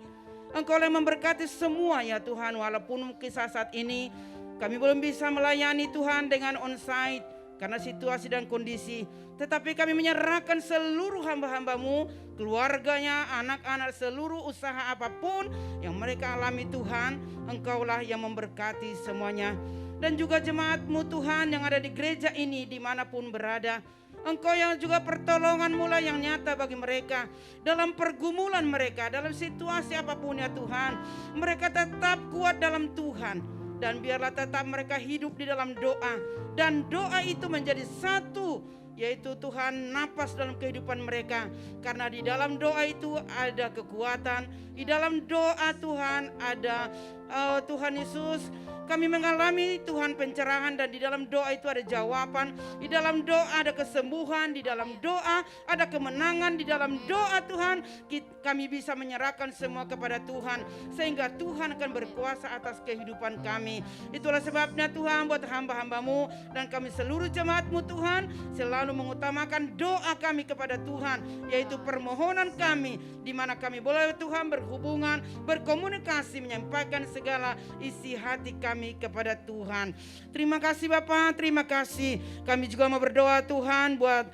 Engkau yang memberkati semua ya Tuhan, walaupun kisah saat ini kami belum bisa melayani Tuhan dengan onsite karena situasi dan kondisi. Tetapi kami menyerahkan seluruh hamba-hamba-Mu, keluarganya, anak-anak, seluruh usaha apapun yang mereka alami Tuhan. Engkaulah yang memberkati semuanya. Dan juga jemaat-Mu Tuhan yang ada di gereja ini dimanapun berada. Engkau yang juga pertolongan mula yang nyata bagi mereka dalam pergumulan mereka, dalam situasi apapun ya Tuhan. Mereka tetap kuat dalam Tuhan, dan biarlah tetap mereka hidup di dalam doa, dan doa itu menjadi satu yaitu Tuhan napas dalam kehidupan mereka. Karena di dalam doa itu ada kekuatan, di dalam doa Tuhan ada Tuhan Yesus, kami mengalami Tuhan pencerahan, dan di dalam doa itu ada jawaban, di dalam doa ada kesembuhan, di dalam doa ada kemenangan, di dalam doa Tuhan kami bisa menyerahkan semua kepada Tuhan, sehingga Tuhan akan berkuasa atas kehidupan kami. Itulah sebabnya Tuhan, buat hamba-hambamu dan kami seluruh jemaatmu Tuhan, selalu mengutamakan doa kami kepada Tuhan, yaitu permohonan kami, di mana kami boleh Tuhan berhubungan, berkomunikasi, menyampaikan segala isi hati kami kepada Tuhan. Terima kasih Bapa, terima kasih. Kami juga mau berdoa Tuhan buat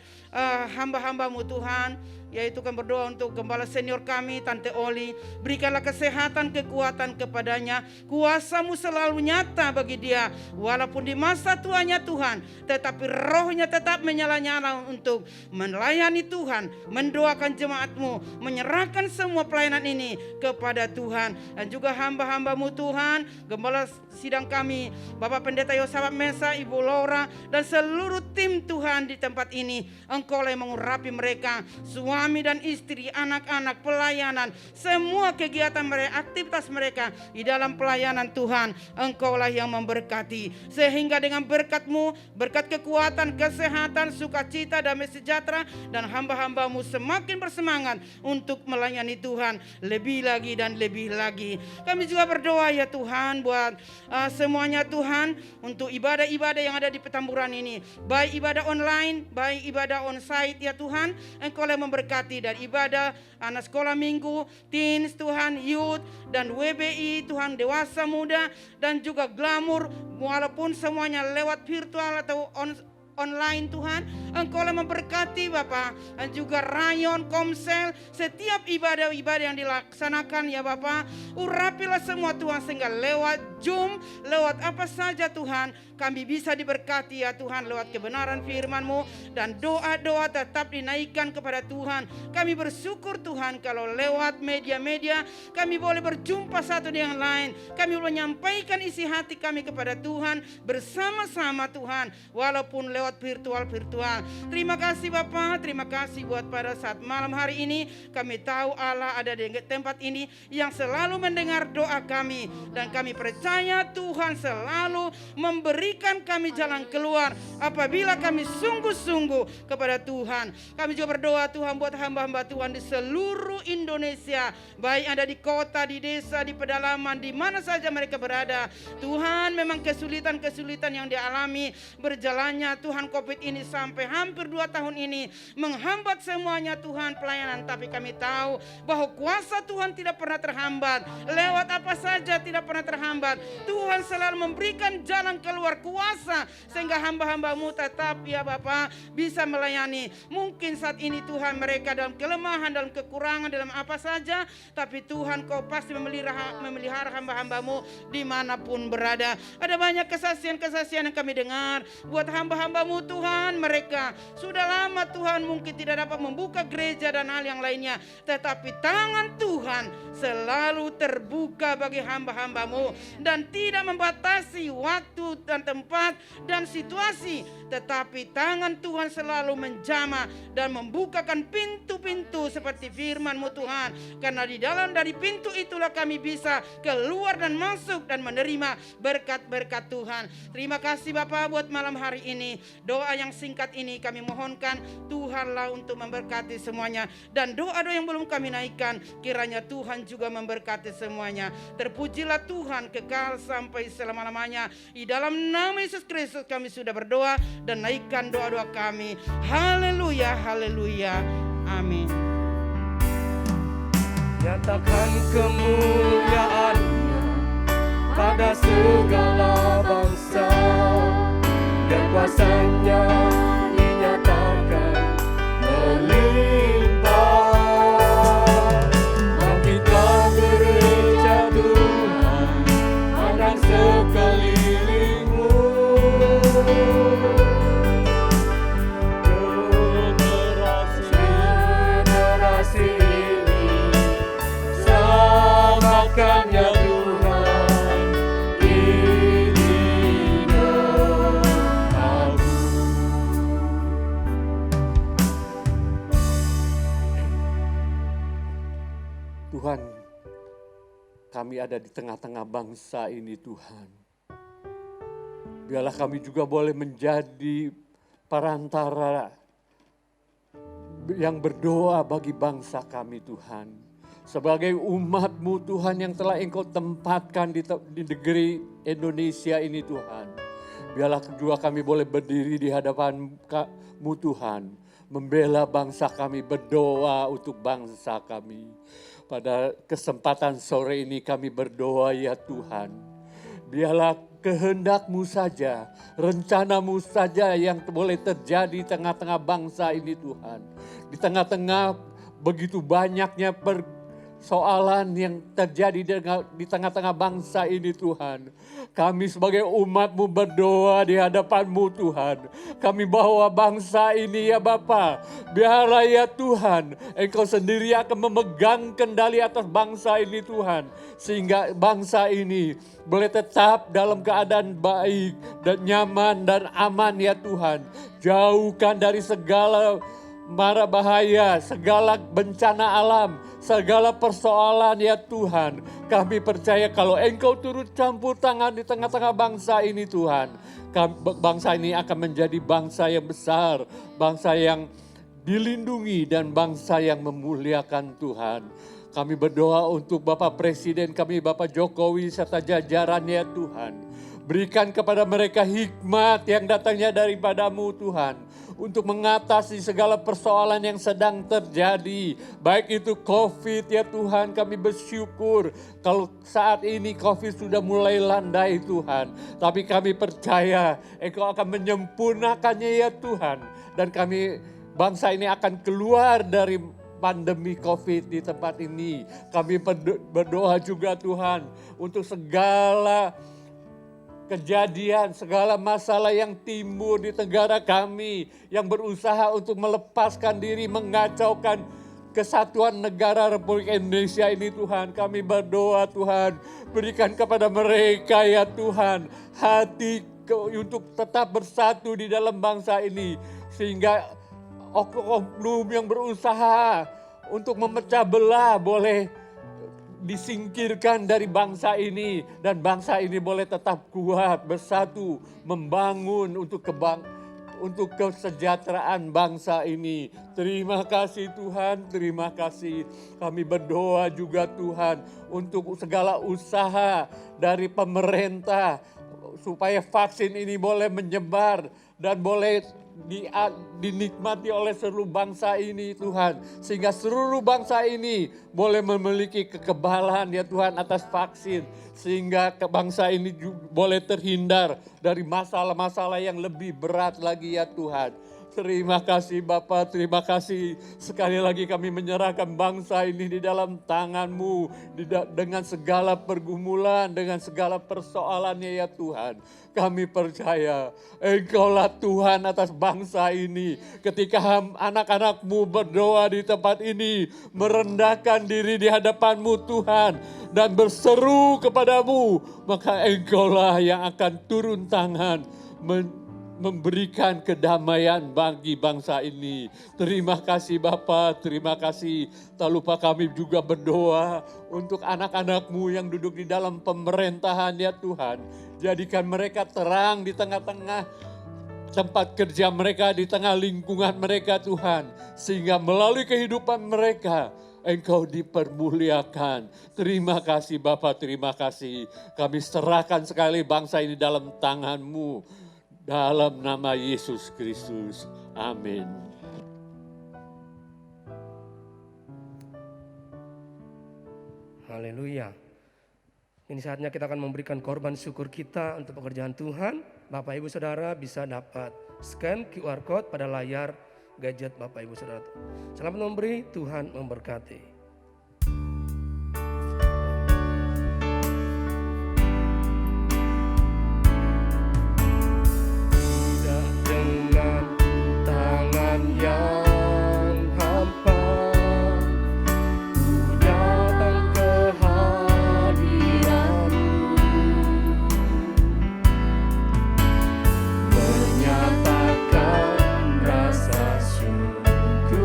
hamba-hambamu Tuhan, yaitu kami berdoa untuk gembala senior kami, Tante Oli. Berikanlah kesehatan, kekuatan kepadanya. Kuasa-Mu selalu nyata bagi dia, walaupun di masa tuanya Tuhan, tetapi rohnya tetap menyala-nyala untuk melayani Tuhan, mendoakan jemaat-Mu, menyerahkan semua pelayanan ini kepada Tuhan. Dan juga hamba-hamba-Mu Tuhan, gembala sidang kami, Bapak Pendeta Yosafat Mesa, Ibu Laura, dan seluruh tim Tuhan di tempat ini. Engkau yang mengurapi mereka, suami dan istri, anak-anak, pelayanan, semua kegiatan mereka, aktivitas mereka di dalam pelayanan Tuhan. Engkaulah yang memberkati, sehingga dengan berkat-Mu, berkat kekuatan, kesehatan, sukacita, damai sejahtera, dan hamba-hamba-Mu semakin bersemangat untuk melayani Tuhan lebih lagi dan lebih lagi. Kami juga berdoa ya Tuhan buat semuanya Tuhan, untuk ibadah-ibadah yang ada di Petamburan ini, baik ibadah online, baik ibadah onsite ya Tuhan. Engkau yang memberkati, dan ibadah anak sekolah minggu, teens Tuhan, youth, dan WBI Tuhan, dewasa muda, dan juga Glamour, walaupun semuanya lewat virtual atau online Tuhan. Engkau yang memberkati Bapa, dan juga Rayon, Komsel, setiap ibadah-ibadah yang dilaksanakan ya Bapa. Urapilah semua Tuhan, sehingga lewat Zoom, lewat apa saja Tuhan, kami bisa diberkati ya Tuhan, lewat kebenaran firman-Mu, dan doa-doa tetap dinaikkan kepada Tuhan. Kami bersyukur Tuhan, kalau lewat media-media kami boleh berjumpa satu dengan lain, kami boleh menyampaikan isi hati kami kepada Tuhan bersama-sama Tuhan, walaupun lewat virtual. Terima kasih Bapa, terima kasih buat pada saat malam hari ini. Kami tahu Allah ada di tempat ini yang selalu mendengar doa kami, dan kami percaya Tuhan selalu memberikan kami jalan keluar apabila kami sungguh-sungguh kepada Tuhan. Kami juga berdoa Tuhan buat hamba-hamba Tuhan di seluruh Indonesia, baik ada di kota, di desa, di pedalaman, di mana saja mereka berada. Tuhan, memang kesulitan-kesulitan yang dialami berjalannya Tuhan COVID ini sampai hampir 2 tahun ini menghambat semuanya Tuhan pelayanan, tapi kami tahu bahwa kuasa Tuhan tidak pernah terhambat. Lewat apa saja tidak pernah terhambat. Tuhan selalu memberikan jalan keluar kuasa, sehingga hamba-hamba-Mu tetap ya Bapa bisa melayani. Mungkin saat ini Tuhan mereka dalam kelemahan, dalam kekurangan, dalam apa saja, tapi Tuhan Kau pasti memelihara hamba-hamba-Mu dimanapun berada. Ada banyak kesaksian-kesaksian yang kami dengar buat hamba-hamba-Mu Tuhan, mereka sudah lama Tuhan mungkin tidak dapat membuka gereja dan hal yang lainnya, tetapi tangan Tuhan selalu terbuka bagi hamba-hamba-Mu, dan tidak membatasi waktu dan tempat dan situasi, tetapi tangan Tuhan selalu menjamah dan membukakan pintu-pintu seperti firman-Mu Tuhan. Karena di dalam dari pintu itulah kami bisa keluar dan masuk dan menerima berkat-berkat Tuhan. Terima kasih Bapa buat malam hari ini. Doa yang singkat ini kami mohonkan Tuhanlah untuk memberkati semuanya, dan doa-doa yang belum kami naikkan kiranya Tuhan juga memberkati semuanya. Terpujilah Tuhan kekal sampai selama-lamanya. Di dalam nama Yesus Kristus kami sudah berdoa dan naikkan doa-doa kami. Haleluya, haleluya, amin. Nyatakan kemuliaan-Nya pada segala bangsa, dan kuasa-Nya dinyatakan melimpah. Bangkitlah gereja Tuhan, pandang sekelilingmu. Generasi ini samakan ya Tuhan, ini doaku. Tuhan, kami ada di tengah-tengah bangsa ini Tuhan. Biarlah kami juga boleh menjadi perantara yang berdoa bagi bangsa kami Tuhan. Sebagai umat-Mu Tuhan yang telah Engkau tempatkan di negeri Indonesia ini Tuhan. Biarlah juga kami boleh berdiri di hadapan-Mu Tuhan. Membela bangsa kami, berdoa untuk bangsa kami. Pada kesempatan sore ini kami berdoa ya Tuhan. Biarlah kehendak-Mu saja, rencana-Mu saja yang boleh terjadi di tengah-tengah bangsa ini Tuhan. Di tengah-tengah begitu banyaknya persoalan yang terjadi di tengah-tengah bangsa ini Tuhan. Kami sebagai umat-Mu berdoa di hadapan-Mu Tuhan. Kami bawa bangsa ini ya Bapa. Biarlah ya Tuhan, Engkau sendiri akan memegang kendali atas bangsa ini Tuhan. Sehingga bangsa ini boleh tetap dalam keadaan baik dan nyaman dan aman ya Tuhan. Jauhkan dari segala mara bahaya, segala bencana alam, segala persoalan ya Tuhan. Kami percaya kalau Engkau turut campur tangan di tengah-tengah bangsa ini Tuhan. Bangsa ini akan menjadi bangsa yang besar, bangsa yang dilindungi dan bangsa yang memuliakan Tuhan. Kami berdoa untuk Bapak Presiden kami, Bapak Jokowi serta jajaran ya Tuhan. Berikan kepada mereka hikmat yang datangnya daripada-Mu Tuhan. Untuk mengatasi segala persoalan yang sedang terjadi. Baik itu COVID ya Tuhan, kami bersyukur kalau saat ini COVID sudah mulai landai Tuhan. Tapi kami percaya Engkau akan menyempurnakannya ya Tuhan. Dan kami bangsa ini akan keluar dari pandemi COVID di tempat ini. Kami berdoa juga Tuhan untuk segala kejadian, segala masalah yang timbul di negara kami yang berusaha untuk melepaskan diri, mengacaukan kesatuan negara Republik Indonesia ini Tuhan. Kami berdoa Tuhan, berikan kepada mereka ya Tuhan hati untuk tetap bersatu di dalam bangsa ini. Sehingga oknum yang berusaha untuk memecah belah boleh disingkirkan dari bangsa ini. Dan bangsa ini boleh tetap kuat, bersatu, membangun untuk kesejahteraan bangsa ini. Terima kasih Tuhan, terima kasih. Kami berdoa juga Tuhan untuk segala usaha dari pemerintah supaya vaksin ini boleh menyebar dan boleh dinikmati oleh seluruh bangsa ini Tuhan. Sehingga seluruh bangsa ini boleh memiliki kekebalan ya Tuhan atas vaksin. Sehingga bangsa ini boleh terhindar dari masalah-masalah yang lebih berat lagi ya Tuhan. Terima kasih Bapa, terima kasih. Sekali lagi kami menyerahkan bangsa ini di dalam tangan-Mu. Dengan segala pergumulan, dengan segala persoalannya ya Tuhan. Kami percaya Engkaulah Tuhan atas bangsa ini. Ketika anak-anak-Mu berdoa di tempat ini, merendahkan diri di hadapan-Mu Tuhan, dan berseru kepadamu, maka Engkaulah yang akan turun tangan memberikan kedamaian bagi bangsa ini. Terima kasih Bapa, terima kasih. Tak lupa kami juga berdoa untuk anak-anak-Mu yang duduk di dalam pemerintahan ya Tuhan. Jadikan mereka terang di tengah-tengah tempat kerja mereka, di tengah lingkungan mereka Tuhan. Sehingga melalui kehidupan mereka Engkau dipermuliakan. Terima kasih Bapa, terima kasih. Kami serahkan sekali bangsa ini dalam tangan-Mu. Dalam nama Yesus Kristus. Amin. Haleluya. Ini saatnya kita akan memberikan korban syukur kita untuk pekerjaan Tuhan. Bapak Ibu Saudara bisa dapat scan QR Code pada layar gadget Bapak Ibu Saudara. Selamat memberi, Tuhan memberkati. Yang hampa ku datang ke hadirat-Mu, menyatakan rasa syukurku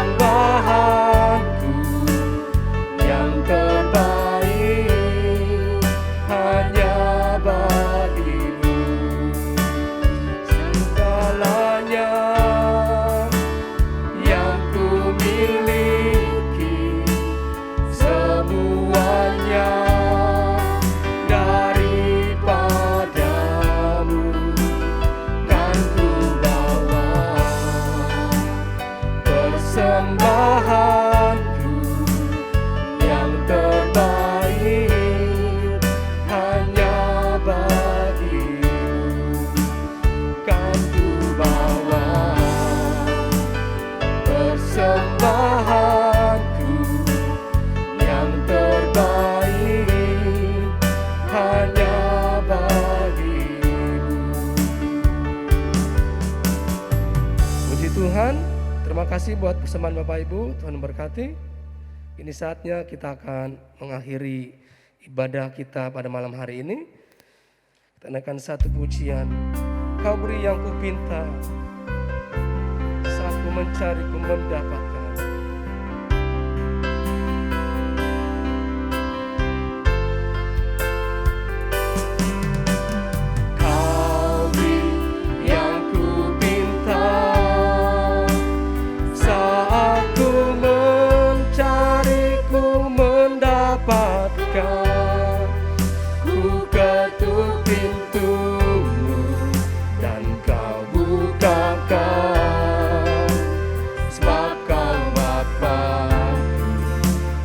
persembahanku yang terbaik hanya bagimu. Segalanya yang ku miliki, semuanya daripadamu kan ku bawa. Persembahanku yang terbaik hanya bagimu kan ku bawa. Persembahanku yang terbaik hanya bagimu. Puji Tuhan, terima kasih buat persembahan Bapak Ibu, Tuhan memberkati. Ini saatnya kita akan mengakhiri ibadah kita pada malam hari ini. Kita naikkan satu pujian. Kau beri yang kupinta, saat ku mencari ku mendapatkan. Kau beri yang kupinta, saat ku mencari ku mendapatkan. Ku ketuk pintumu dan kau bukakan, sebab kau Bapa-Ku,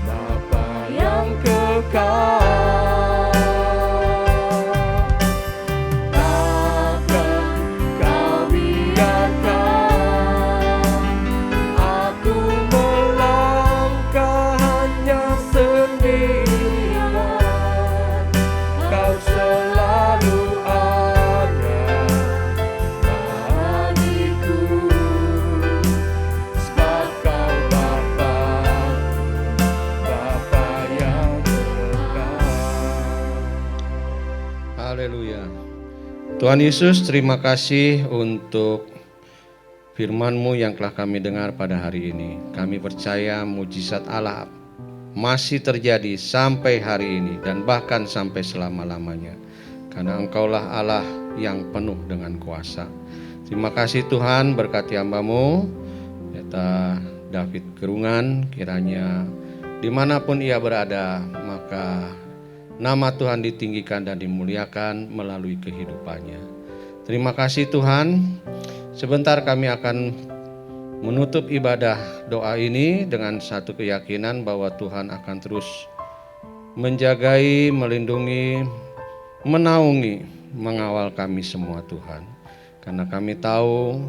Bapa yang kekal. Takkan kau biarkan aku melangkah hanya sendirian. Kau selalu ada bagiku, sebab kau Bapa, Bapa yang kekal. Haleluya. Tuhan Yesus, terima kasih untuk firman-Mu yang telah kami dengar pada hari ini. Kami percaya mujizat Allah masih terjadi sampai hari ini dan bahkan sampai selama-lamanya. Karena Engkaulah Allah yang penuh dengan kuasa. Terima kasih Tuhan, berkati hamba-Mu, Pendeta David Gerungan, kiranya dimanapun ia berada, maka nama Tuhan ditinggikan dan dimuliakan melalui kehidupannya. Terima kasih Tuhan. Sebentar kami akan menutup ibadah doa ini dengan satu keyakinan bahwa Tuhan akan terus menjagai, melindungi, menaungi, mengawal kami semua Tuhan. Karena kami tahu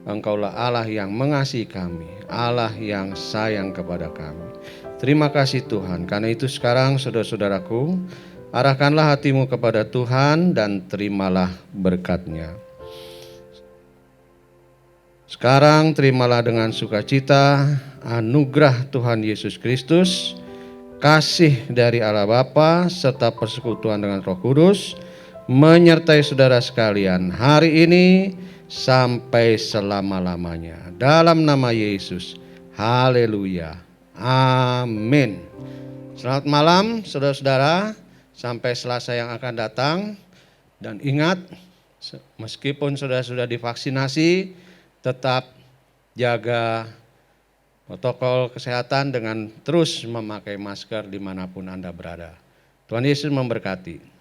Engkaulah Allah yang mengasihi kami, Allah yang sayang kepada kami. Terima kasih Tuhan. Karena itu sekarang saudara-saudaraku, arahkanlah hatimu kepada Tuhan dan terimalah berkat-Nya. Sekarang terimalah dengan sukacita anugerah Tuhan Yesus Kristus, kasih dari Allah Bapa serta persekutuan dengan Roh Kudus menyertai saudara sekalian hari ini sampai selama-lamanya. Dalam nama Yesus. Haleluya. Amin. Selamat malam saudara-saudara, sampai Selasa yang akan datang. Dan ingat, meskipun saudara sudah divaksinasi, tetap jaga protokol kesehatan dengan terus memakai masker dimanapun Anda berada. Tuhan Yesus memberkati.